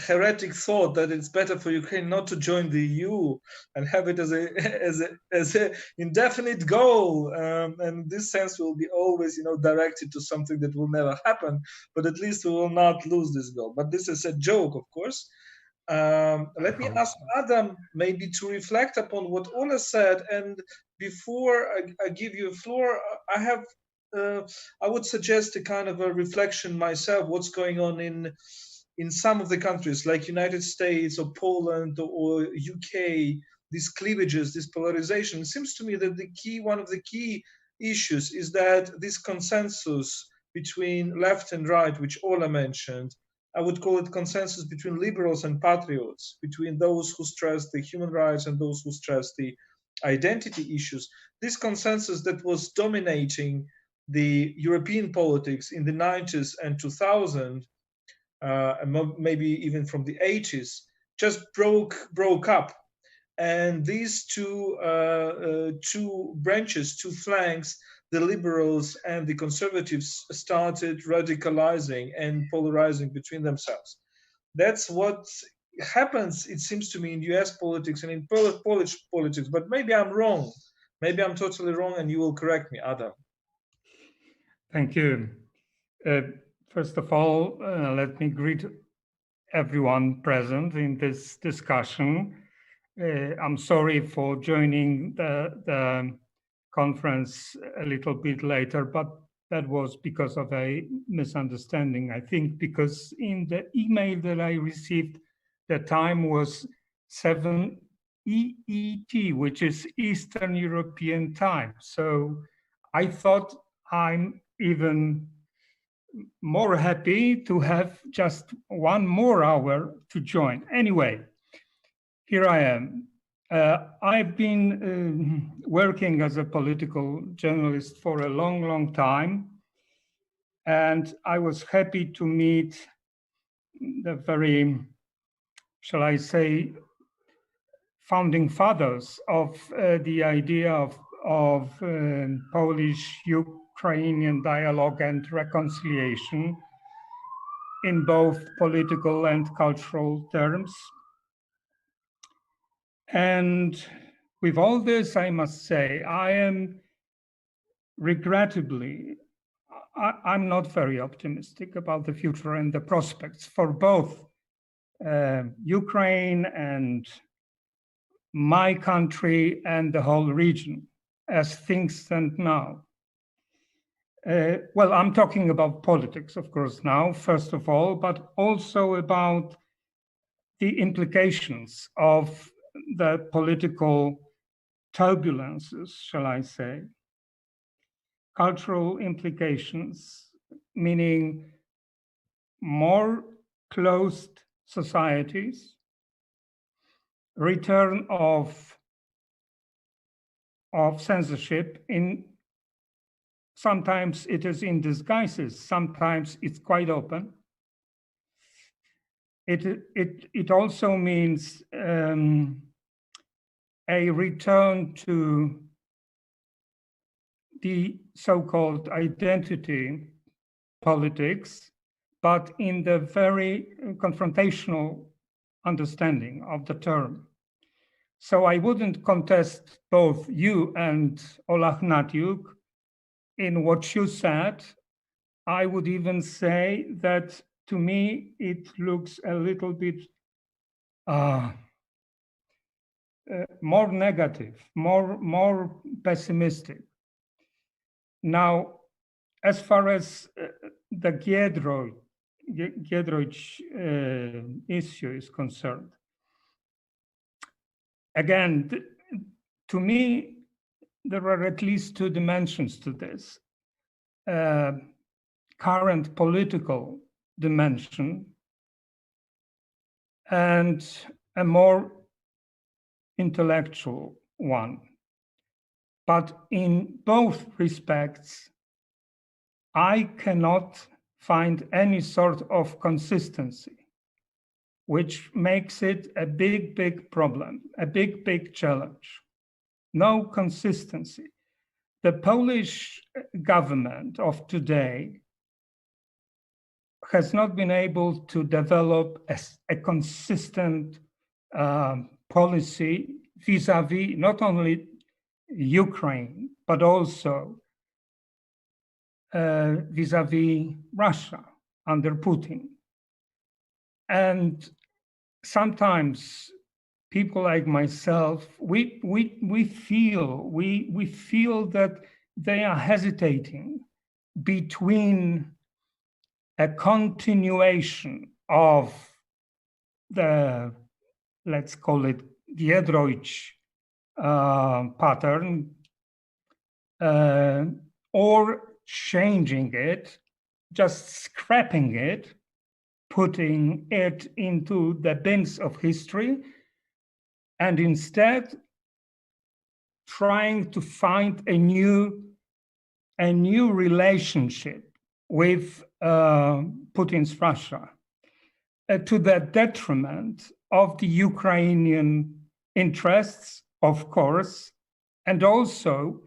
heretic thought that it's better for Ukraine not to join the EU and have it as a indefinite goal. And in this sense, we'll be always, directed to something that will never happen. But at least we will not lose this goal. But this is a joke, of course. Let me ask Adam maybe to reflect upon what Ola said, and before I give you a floor, I would suggest a kind of a reflection myself, what's going on in some of the countries like United States or Poland or UK, these cleavages, this polarization. It seems to me that one of the key issues is that this consensus between left and right, which Ola mentioned, I would call it consensus between liberals and patriots, between those who stress the human rights and those who stress the identity issues. This consensus that was dominating the European politics in the 90s and 2000, and maybe even from the 80s, just broke up. And these two branches, two flanks, the liberals and the conservatives, started radicalizing and polarizing between themselves. That's what happens, it seems to me, in US politics and in Polish politics, but maybe I'm wrong. Maybe I'm totally wrong, and you will correct me, Adam. Thank you. First of all, let me greet everyone present in this discussion. I'm sorry for joining the conference a little bit later, but that was because of a misunderstanding, I think, because in the email that I received, the time was 7 EET, which is Eastern European time. So I thought I'm even more happy to have just one more hour to join. Anyway, here I am. I've been working as a political journalist for a long, long time, and I was happy to meet the very, shall I say, founding fathers of the idea of Polish-Ukrainian dialogue and reconciliation in both political and cultural terms. And with all this, I must say, I am regrettably, I'm not very optimistic about the future and the prospects for both Ukraine and my country and the whole region as things stand now. Well, I'm talking about politics, of course, now, first of all, but also about the implications of the political turbulences, shall I say. Cultural implications, meaning more closed societies, return of censorship. Sometimes it is in disguises, sometimes it's quite open. It also means a return to the so-called identity politics, but in the very confrontational understanding of the term. So I wouldn't contest both you and Ola Hnatiuk in what you said. I would even say that to me, it looks a little bit more negative, more pessimistic. Now, as far as the Giedroyć issue is concerned, again, to me, there are at least two dimensions to this. Current political dimension and a more intellectual one. But in both respects, I cannot find any sort of consistency, which makes it a big, big problem, a big, big challenge. No consistency. The Polish government of today has not been able to develop a consistent policy vis-a-vis not only Ukraine, but also vis-a-vis Russia under Putin. And sometimes people like myself, we feel that they are hesitating between a continuation of the, let's call it Giedroyć pattern, or changing it, just scrapping it, putting it into the bins of history, and instead trying to find a new relationship with Putin's Russia, to the detriment of the Ukrainian interests, of course, and also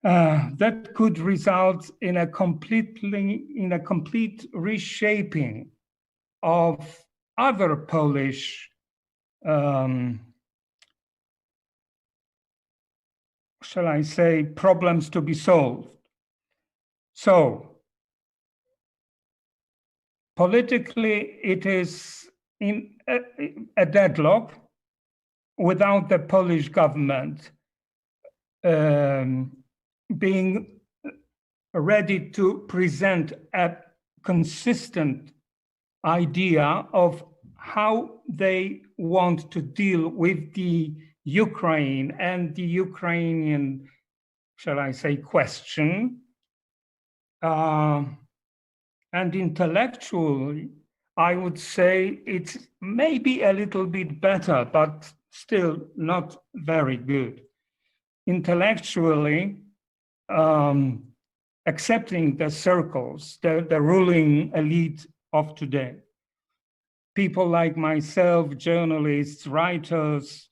that could result in a complete reshaping of other Polish shall I say, problems to be solved. So politically, it is in a deadlock without the Polish government being ready to present a consistent idea of how they want to deal with the Ukraine and the Ukrainian, shall I say, question. And intellectually, I would say it's maybe a little bit better, but still not very good. Intellectually, accepting the circles, the ruling elite of today, people like myself, journalists, writers,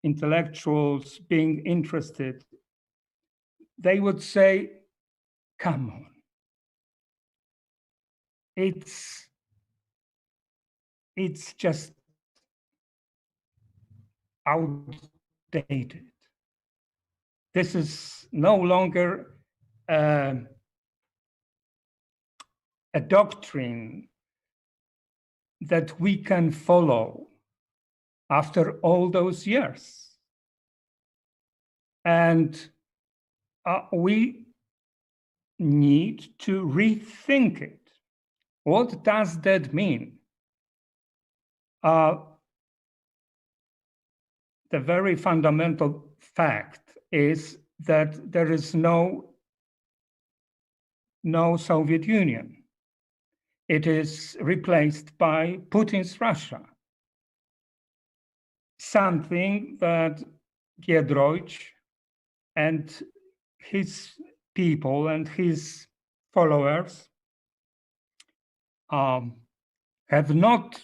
intellectuals being interested, they would say, come on. It's just outdated. This is no longer a doctrine that we can follow after all those years. And we need to rethink it. What does that mean? The very fundamental fact is that there is no Soviet Union. It is replaced by Putin's Russia. Something that Giedroyc and his people and his followers have not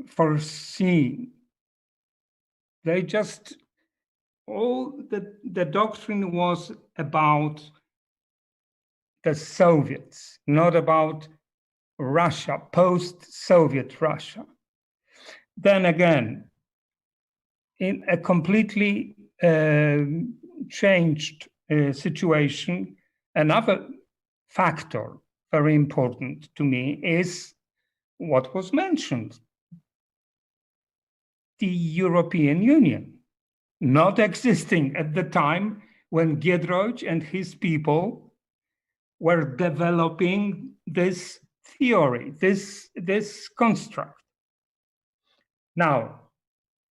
foreseen. They just, all the doctrine was about the Soviets, not about Russia, post-Soviet Russia. Then again, in a completely changed situation, another factor very important to me is what was mentioned. The European Union, not existing at the time when Giedroyc and his people were developing this theory, this construct. Now,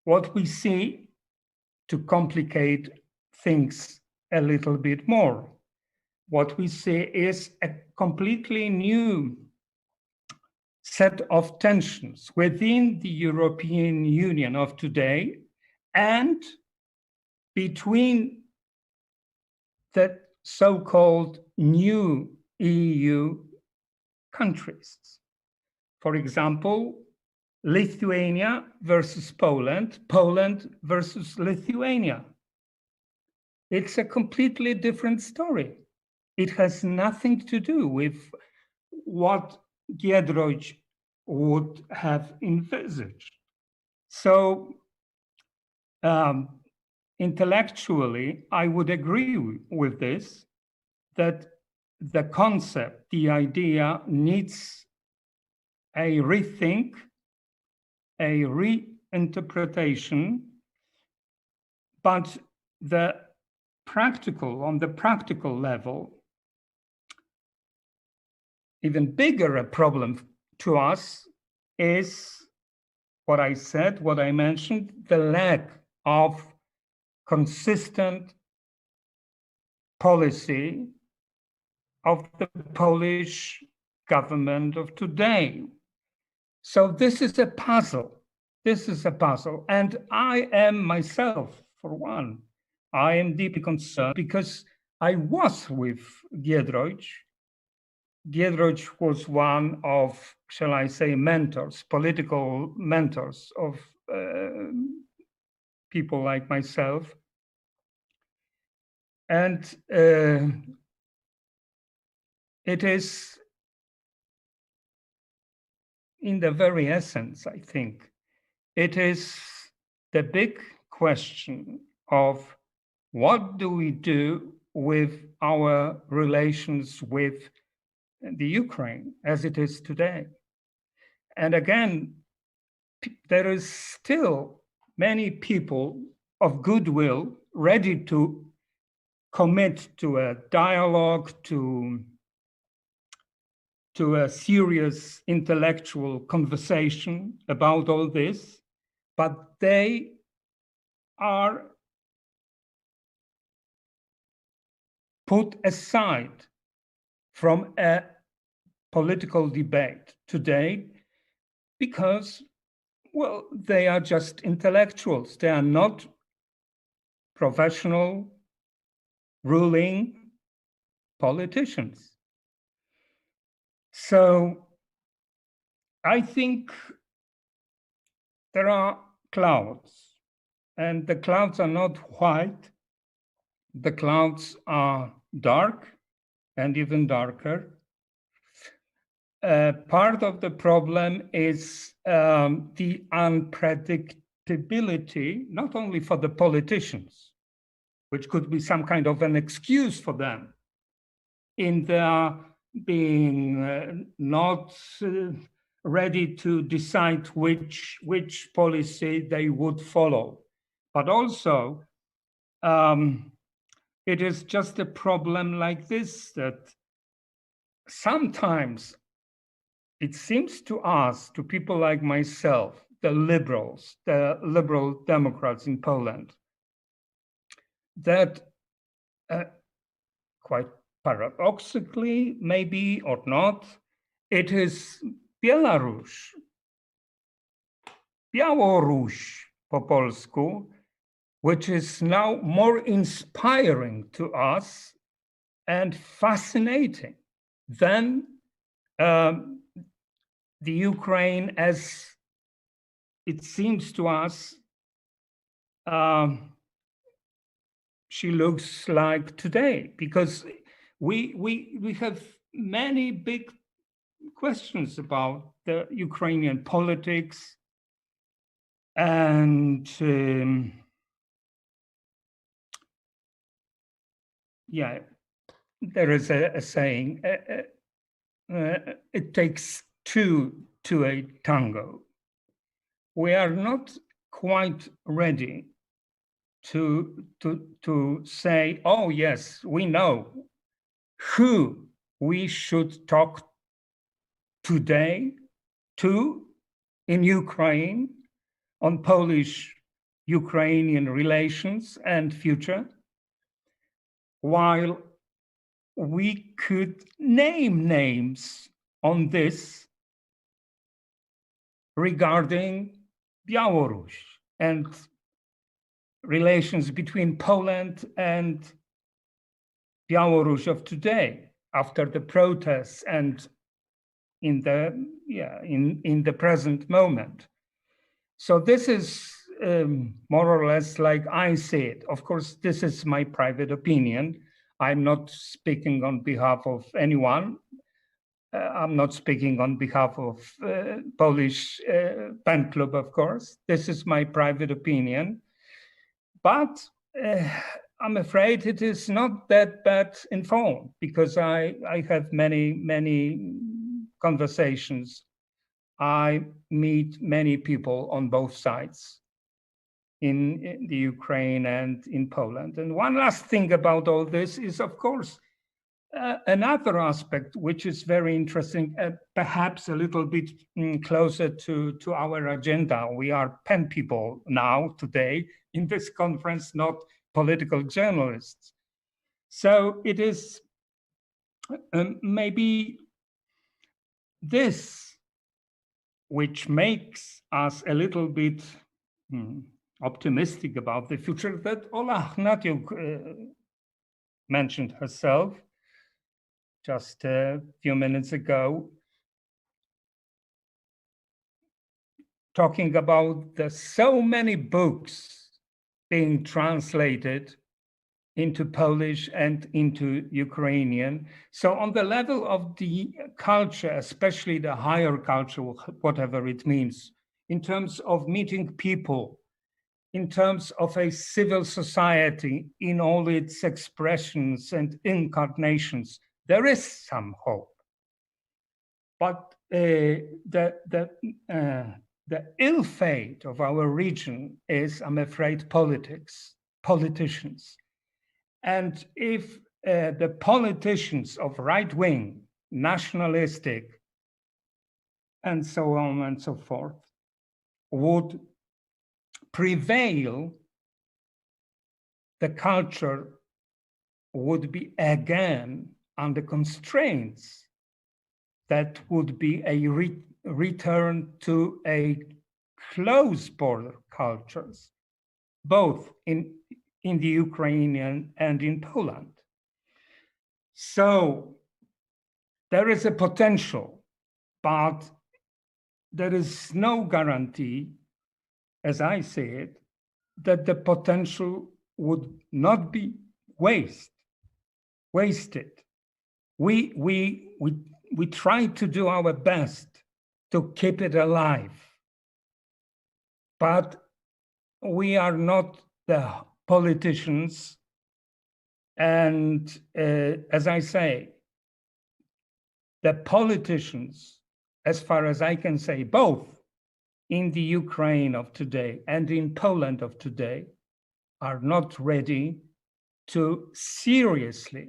what we see, to complicate things a little bit more, what we see is a completely new set of tensions within the European Union of today and between the so-called new EU countries. For example, Lithuania versus Poland, Poland versus Lithuania. It's a completely different story. It has nothing to do with what Giedroyc would have envisaged. So intellectually, I would agree with this, that the concept, the idea needs a rethink, a reinterpretation, but on the practical level, even bigger a problem to us is what I said, what I mentioned, the lack of consistent policy of the Polish government of today. So this is a puzzle. This is a puzzle. And I am myself, for one, I am deeply concerned because I was with Giedroyc. Giedroyc was one of, shall I say, mentors, political mentors of people like myself. And it is, in the very essence, I think, it is the big question of what do we do with our relations with the Ukraine as it is today. And again, there is still many people of goodwill ready to commit to a dialogue, to a serious intellectual conversation about all this, but they are put aside from a political debate today because, well, they are just intellectuals. They are not professional ruling politicians. So I think there are clouds, and the clouds are not white. The clouds are dark and even darker. Part of the problem is the unpredictability, not only for the politicians, which could be some kind of an excuse for them in their being not ready to decide which policy they would follow. But also, it is just a problem like this, that sometimes it seems to us, to people like myself, the liberals, the liberal Democrats in Poland, that quite paradoxically, maybe or not, it is Belarus, Białoruś po polsku, which is now more inspiring to us and fascinating than the Ukraine, as it seems to us, she looks like today, because we have many big questions about the Ukrainian politics, and yeah, there is a saying, it takes two to a tango. We are not quite ready to say, oh yes, we know who we should talk today to in Ukraine on Polish-Ukrainian relations and future, while we could name names on this regarding Belarus and relations between Poland and Belarus of today, after the protests and in the present moment. So this is more or less like I see it. Of course, this is my private opinion. I'm not speaking on behalf of anyone. I'm not speaking on behalf of Polish PEN Club, of course. This is my private opinion. But I'm afraid it is not that bad informed, because I have many conversations. I meet many people on both sides in the Ukraine and in Poland. And one last thing about all this is, of course, another aspect which is very interesting, perhaps a little bit closer to our agenda. We are PEN people now, today, in this conference, not political journalists. So it is maybe this which makes us a little bit optimistic about the future, that Ola Hnatiuk mentioned herself just a few minutes ago, talking about the so many books being translated into Polish and into Ukrainian. So on the level of the culture, especially the higher culture, whatever it means, in terms of meeting people, in terms of a civil society in all its expressions and incarnations, there is some hope. But the ill fate of our region is, I'm afraid, politicians. And if the politicians of right-wing, nationalistic, and so on and so forth, would prevail, the culture would be again under constraints that would be a return to a close border cultures, both in the Ukrainian and in Poland. So there is a potential, but there is no guarantee, as I see it, that the potential would not be wasted. We try to do our best to keep it alive, but we are not the politicians. And as I say, the politicians, as far as I can say, both in the Ukraine of today and in Poland of today, are not ready to seriously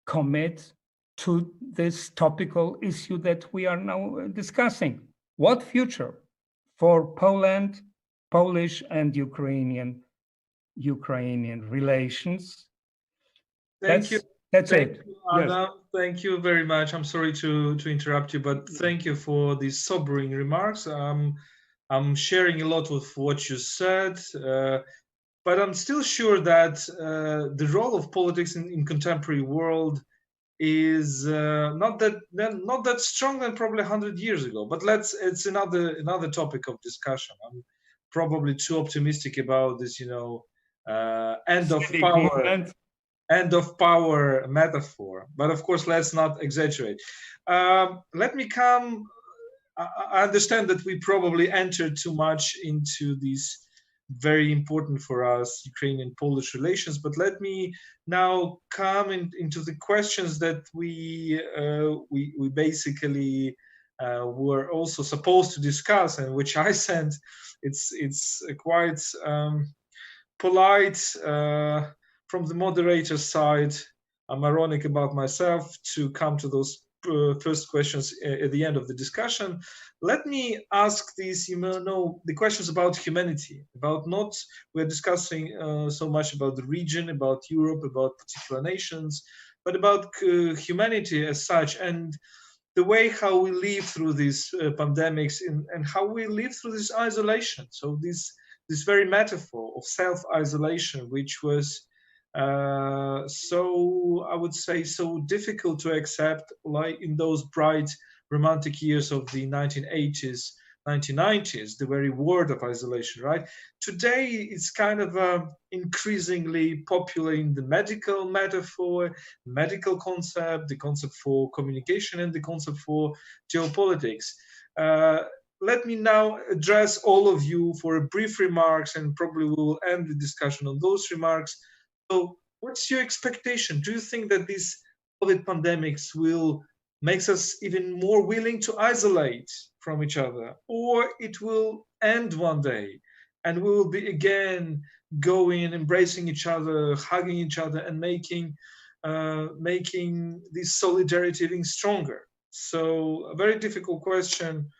commit to this topical issue that we are now discussing. What future for Poland, Polish and Ukrainian relations? Thank you. That's Thank it. you, Adam. Yes. Thank you very much. I'm sorry to interrupt you, but thank you for these sobering remarks. I'm sharing a lot with what you said, but I'm still sure that the role of politics in contemporary world is not that strong than probably 100 years ago. But it's another topic of discussion. I'm probably too optimistic about this, end of power metaphor. But of course, let's not exaggerate. Let me come. I understand that we probably entered too much into these very important for us Ukrainian-Polish relations, but let me now come into the questions that we basically were also supposed to discuss, and which I sent. It's quite polite from the moderator side. I'm ironic about myself to come to those first questions at the end of the discussion. Let me ask these, the questions about humanity, we're discussing so much about the region, about Europe, about particular nations, but about humanity as such, and the way how we live through these pandemics and how we live through this isolation. So this very metaphor of self-isolation, which was so, I would say, so difficult to accept, like in those bright romantic years of the 1980s, 1990s, the very word of isolation, right? Today, it's kind of increasingly popular in the medical metaphor, medical concept, the concept for communication, and the concept for geopolitics. Let me now address all of you for a brief remarks, and probably we will end the discussion on those remarks. So what's your expectation? Do you think that these COVID pandemics will make us even more willing to isolate from each other, or it will end one day and we will be again going and embracing each other, hugging each other, and making this solidarity even stronger? So a very difficult question,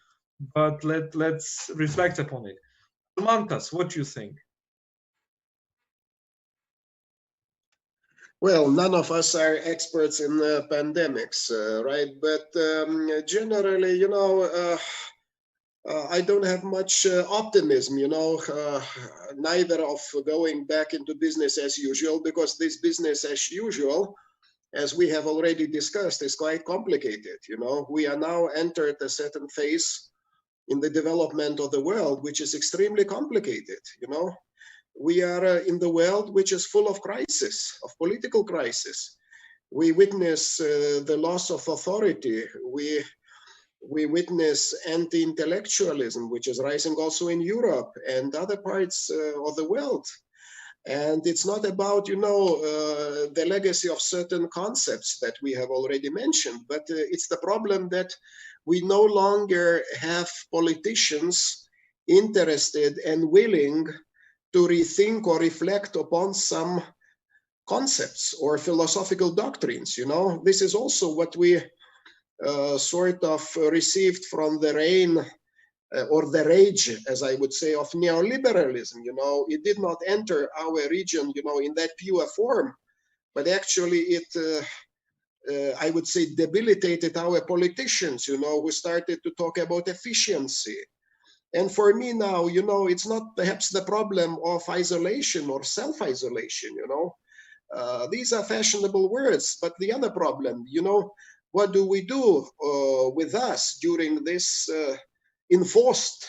but let's reflect upon it. Almantas, what do you think? Well, none of us are experts in pandemics, right? But generally, I don't have much optimism, neither of going back into business as usual, because this business as usual, as we have already discussed, is quite complicated. We are now entered a certain phase in the development of the world, which is extremely complicated. We are in the world which is full of crisis, of political crisis. We witness the loss of authority. We witness anti-intellectualism, which is rising also in Europe and other parts of the world. And it's not about, the legacy of certain concepts that we have already mentioned, but it's the problem that we no longer have politicians interested and willing to rethink or reflect upon some concepts or philosophical doctrines. This is also what we sort of received from the reign or the rage, as I would say, of neoliberalism. It did not enter our region, in that pure form, but actually it, I would say, debilitated our politicians, who started to talk about efficiency. And for me now, it's not perhaps the problem of isolation or self-isolation, these are fashionable words, but the other problem, what do we do with us during this enforced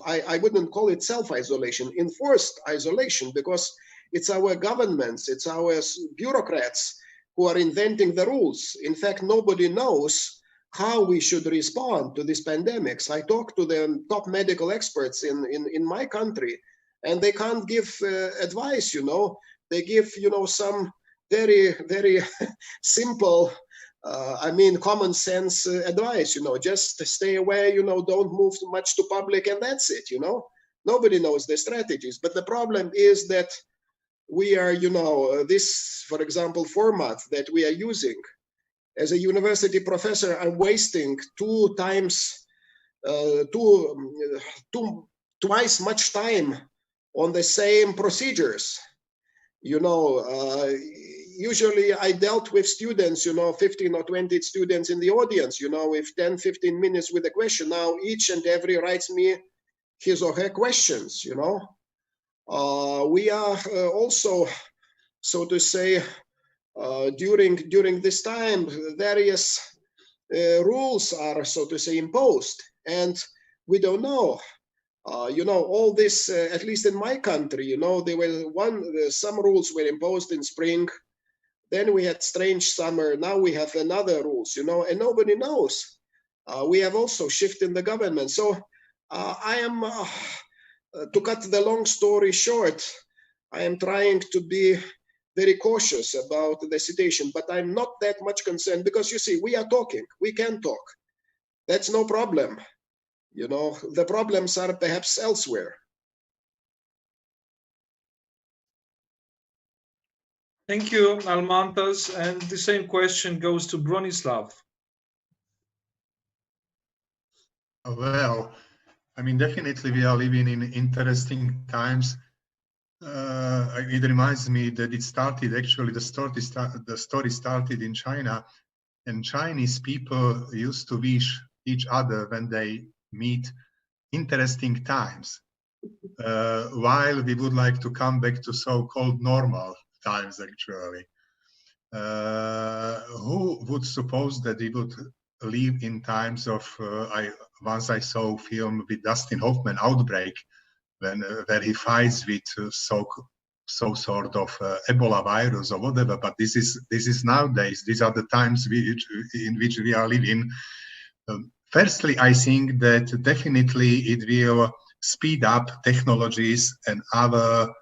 I wouldn't call it self-isolation, enforced isolation, because it's our governments, it's our bureaucrats who are inventing the rules. In fact, nobody knows how we should respond to these pandemics. I talk to the top medical experts in my country, and they can't give advice, They give, some very, very simple, common sense advice, just stay away, don't move too much to public, and that's it, Nobody knows the strategies. But the problem is that we are, this, for example, format that we are using, as a university professor, I'm wasting twice much time on the same procedures. Usually I dealt with students, 15 or 20 students in the audience, with 10, 15 minutes with a question. Now each and every writes me his or her questions, We are also, so to say, during this time, various rules are, so to say, imposed, and we don't know. All this, at least in my country, there were some rules were imposed in spring. Then we had strange summer. Now we have another rules, and nobody knows. We have also shift in the government. So I am, to cut the long story short, I am trying to be very cautious about the situation, but I'm not that much concerned, because you see, we are talking, we can talk. That's no problem. The problems are perhaps elsewhere. Thank you, Almantas. And the same question goes to Branislav. Well, definitely we are living in interesting times. It reminds me that it started, actually, the story started in China, and Chinese people used to wish each other when they meet interesting times, while we would like to come back to so-called normal times, actually. Who would suppose that we would live in times of, once I saw a film with Dustin Hoffman, Outbreak, where he fights with so sort of Ebola virus or whatever. But this is nowadays. These are the times in which we are living. Firstly, I think that definitely it will speed up technologies and our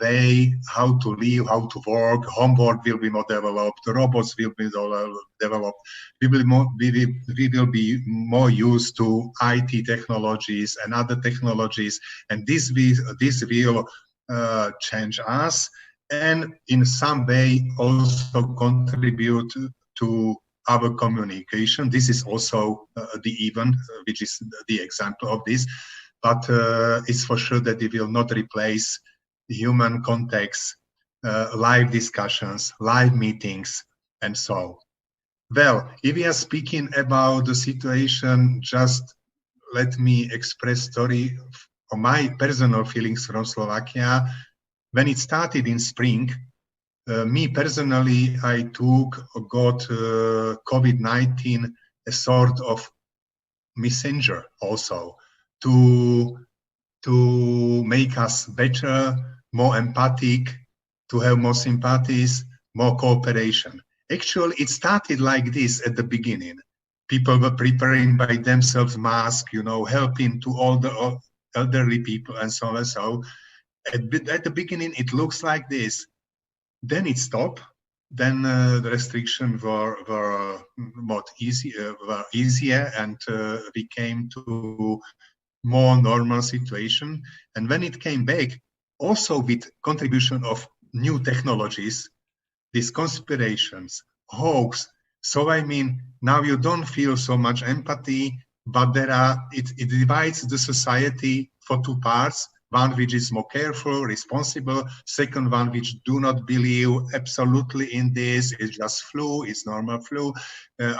way how to live, how to work. Homework will be more developed. Robots will be developed. We will be more used to IT technologies and other technologies, and this will change us, and in some way also contribute to our communication. This is also the event, which is the example of this, but it's for sure that it will not replace human contacts, live discussions, live meetings, and so on. Well, if we are speaking about the situation, just let me express story of my personal feelings from Slovakia. When it started in spring, me personally, I got COVID-19 a sort of messenger also to make us better, more empathic, to have more sympathies, more cooperation. Actually, it started like this at the beginning. People were preparing by themselves masks, helping to all the elderly people and so on and so. At the beginning, it looks like this. Then it stopped. Then the restrictions were easier, and we came to more normal situation. And when it came back, also with contribution of new technologies, these conspirations, hoax. So now you don't feel so much empathy, but it divides the society for two parts. One which is more careful, responsible. Second one which do not believe absolutely in this. It's just flu. It's normal flu.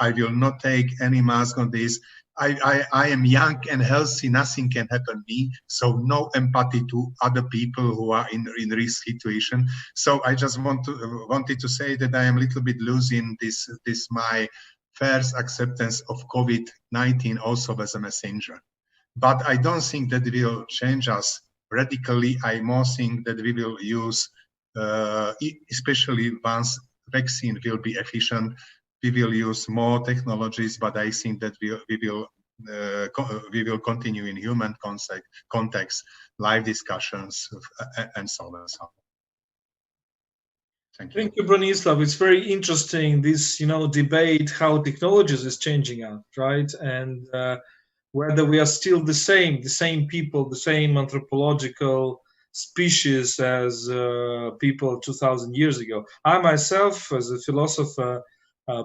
I will not take any mask on this. I am young and healthy. Nothing can happen to me. So no empathy to other people who are in risk situation. So I just wanted to say that I am a little bit losing this my first acceptance of COVID-19 also as a messenger. But I don't think that will change us radically. I more think that we will use, especially once vaccine will be efficient, we will use more technologies, but I think that we will continue in human context, live discussions, and so on and so on. Thank you. Thank you, Branislav. It's very interesting, this, debate how technologies is changing us, right? And whether we are still the same people, the same anthropological species as people 2,000 years ago. I myself, as a philosopher,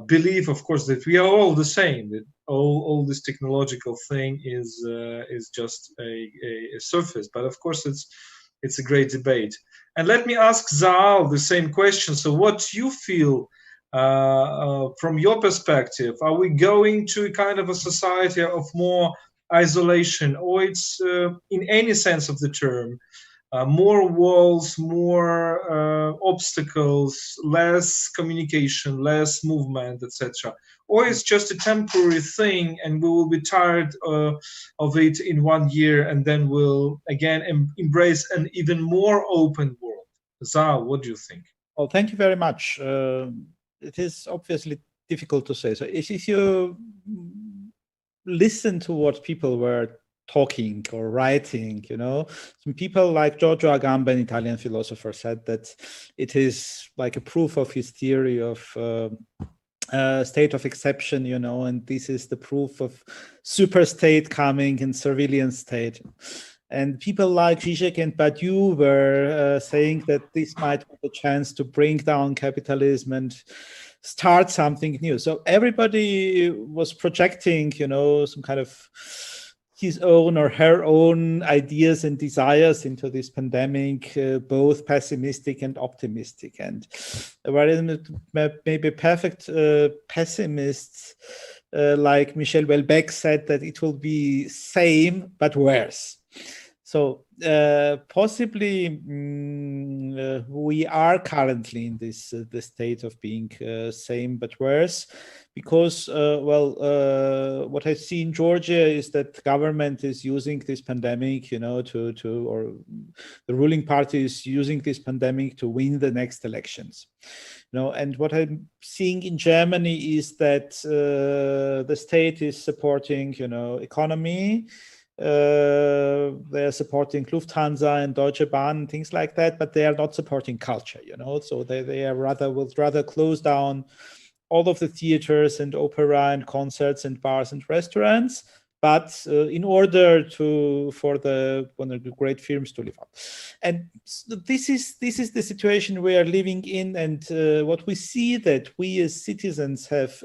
believe, of course, that we are all the same. That all this technological thing is just a surface. But of course, it's a great debate. And let me ask Zaal the same question. So, what do you feel from your perspective? Are we going to a kind of a society of more isolation, or it's in any sense of the term? More walls, more obstacles, less communication, less movement, etc. Or it's just a temporary thing and we will be tired of it in 1 year and then we'll again embrace an even more open world. Zaal, what do you think? Well, thank you very much. It is obviously difficult to say. So if you listen to what people were talking or writing, some people like Giorgio Agamben, an Italian philosopher, said that it is like a proof of his theory of state of exception, and this is the proof of super state coming and surveillance state. And people like Zizek and Badiou were saying that this might be a chance to bring down capitalism and start something new. So everybody was projecting, some kind of his own or her own ideas and desires into this pandemic, both pessimistic and optimistic. And maybe perfect pessimists like Michel Houellebecq said that it will be same but worse. So possibly we are currently in this the state of being same but worse, because what I see in Georgia is that government is using this pandemic, or the ruling party is using this pandemic to win the next elections. And what I'm seeing in Germany is that the state is supporting, economy. They're supporting Lufthansa and Deutsche Bahn and things like that, but they are not supporting culture, so they are would rather close down all of the theaters and opera and concerts and bars and restaurants, but in order for one of the great films to live up. And this is the situation we are living in, and what we see that we as citizens have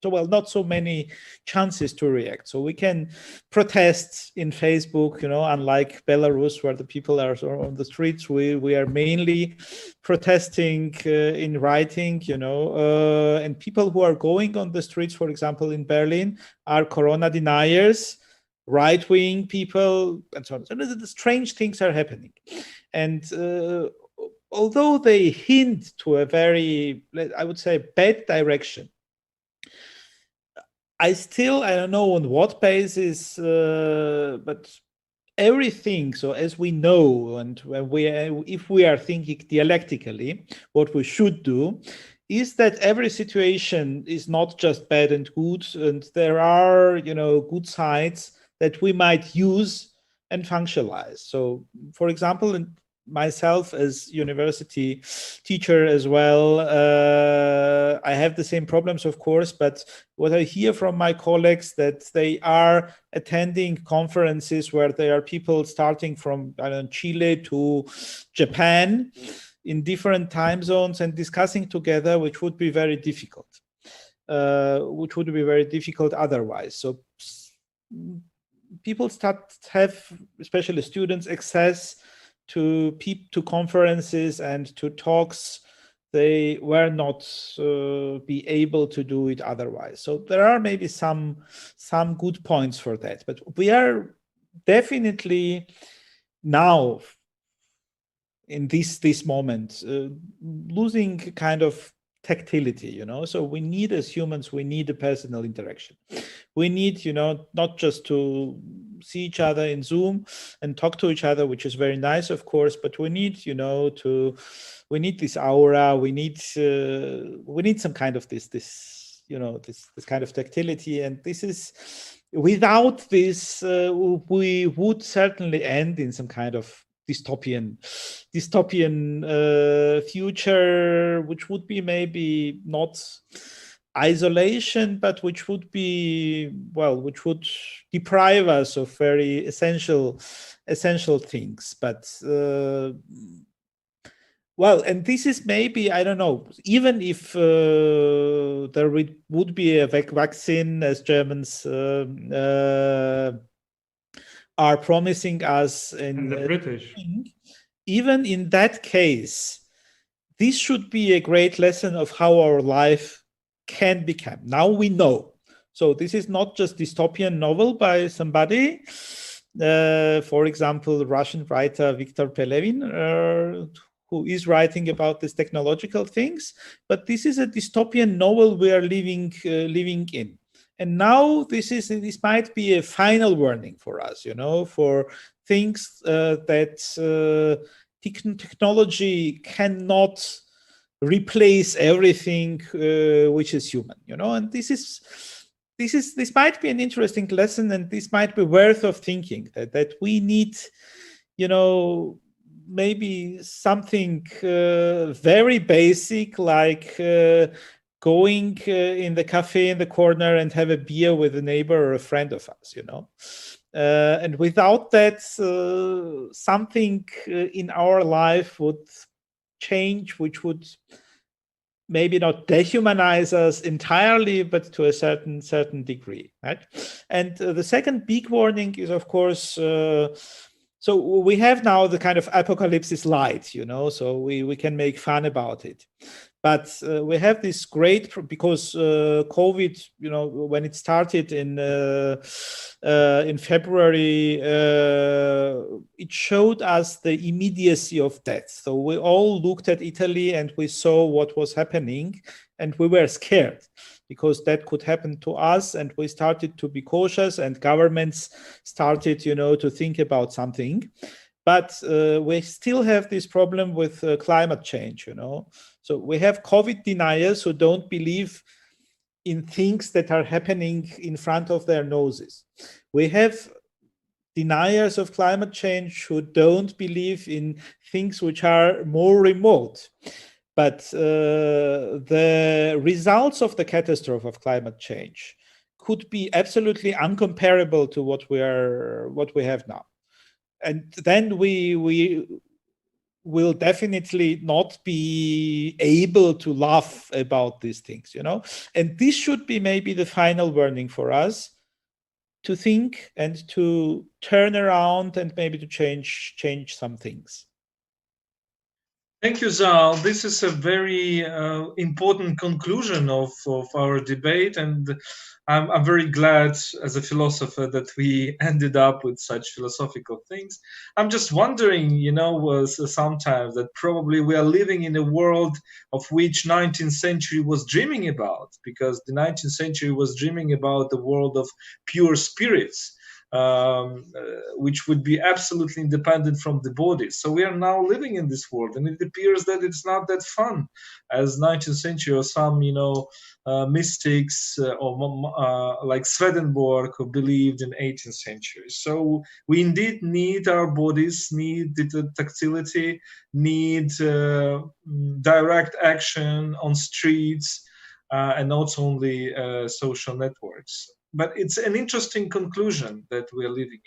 not so many chances to react. So we can protest in Facebook, unlike Belarus, where the people are on the streets. We are mainly protesting in writing, and people who are going on the streets, for example, in Berlin, are corona deniers, right-wing people, and so on. So the strange things are happening. And although they hint to a very, I would say, bad direction, I don't know on what basis, but everything. So as we know, and if we are thinking dialectically, what we should do is that every situation is not just bad and good, and there are, good sides that we might use and functionalize. So, for example, myself as university teacher as well, I have the same problems, of course, but what I hear from my colleagues that they are attending conferences where there are people starting from Chile to Japan in different time zones and discussing together, which would be very difficult otherwise. So people start to have, especially students, access to conferences and to talks they were not be able to do it otherwise. So there are maybe some good points for that, but we are definitely now in this moment losing kind of tactility, you know. So we need, as humans, we need a personal interaction. We need, you know, not just to see each other in Zoom and talk to each other, which is very nice, of course, but we need, you know, we need this aura. We need some kind of this you know, this kind of tactility, and this is, without this, we would certainly end in some kind of dystopian future, which would be maybe not isolation, but which would be, well, which would deprive us of very essential things. But well, and this is maybe, I don't know, even if there would be a vaccine, as Germans are promising us, and the British. Even in that case, this should be a great lesson of how our life can become. Now we know. So this is not just dystopian novel by somebody. For example, the Russian writer Viktor Pelevin, who is writing about these technological things, but this is a dystopian novel we are living in. And now this might be a final warning for us, you know, for things that technology cannot replace everything which is human, you know. And this might be an interesting lesson, and this might be worth of thinking that we need, you know, maybe something very basic, like going in the cafe in the corner and have a beer with a neighbor or a friend of us, you know. And without that, something in our life would change, which would maybe not dehumanize us entirely, but to a certain degree, right? And the second big warning is, of course, so we have now the kind of apocalypse light, you know, so we can make fun about it. But we have this great, because COVID, you know, when it started in February, it showed us the immediacy of death. So we all looked at Italy and we saw what was happening, and we were scared because that could happen to us. And we started to be cautious, and governments started, you know, to think about something. But we still have this problem with climate change, you know. So we have COVID deniers who don't believe in things that are happening in front of their noses. We have deniers of climate change who don't believe in things which are more remote. But the results of the catastrophe of climate change could be absolutely uncomparable to what we have now. And then we will definitely not be able to laugh about these things, you know. And this should be maybe the final warning for us, to think and to turn around and maybe to change some things. Thank you, Zaal. This is a very important conclusion of our debate, and I'm very glad as a philosopher that we ended up with such philosophical things. I'm just wondering, you know, sometimes that probably we are living in a world of which 19th century was dreaming about, because the 19th century was dreaming about the world of pure spirits, which would be absolutely independent from the body. So we are now living in this world, and it appears that it's not that fun as 19th century, or some, you know, mystics or like Swedenborg, who believed in 18th century. So we indeed need our bodies, need the tactility, need direct action on streets, and not only social networks. But it's an interesting conclusion that we're living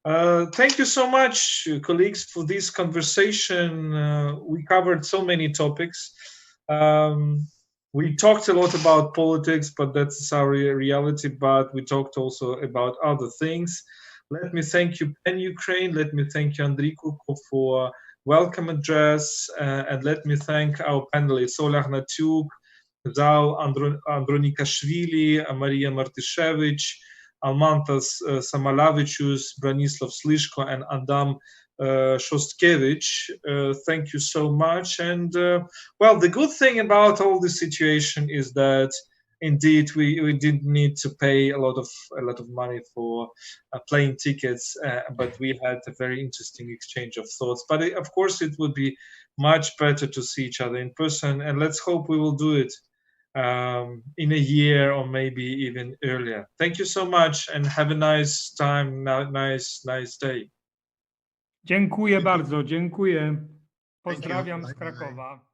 in. Thank you so much, colleagues, for this conversation. We covered so many topics. We talked a lot about politics, but that's our reality. But we talked also about other things. Let me thank you, PEN Ukraine. Let me thank you, Andriy Kurkov, for welcome address. And let me thank our panelists, Hnatiuk, Zaal, Andronikashvili, Maryja Martysevič, Almantas, Samalavičius, Branislav, Slyško, and Adam Szostkiewicz. Thank you so much. And well, the good thing about all this situation is that indeed we didn't need to pay a lot of money for plane tickets, but we had a very interesting exchange of thoughts. But of course, it would be much better to see each other in person, and let's hope we will do it in a year or maybe even earlier. Thank you so much, and have a nice time, nice day. Dziękuję bardzo, dziękuję. Pozdrawiam z Krakowa.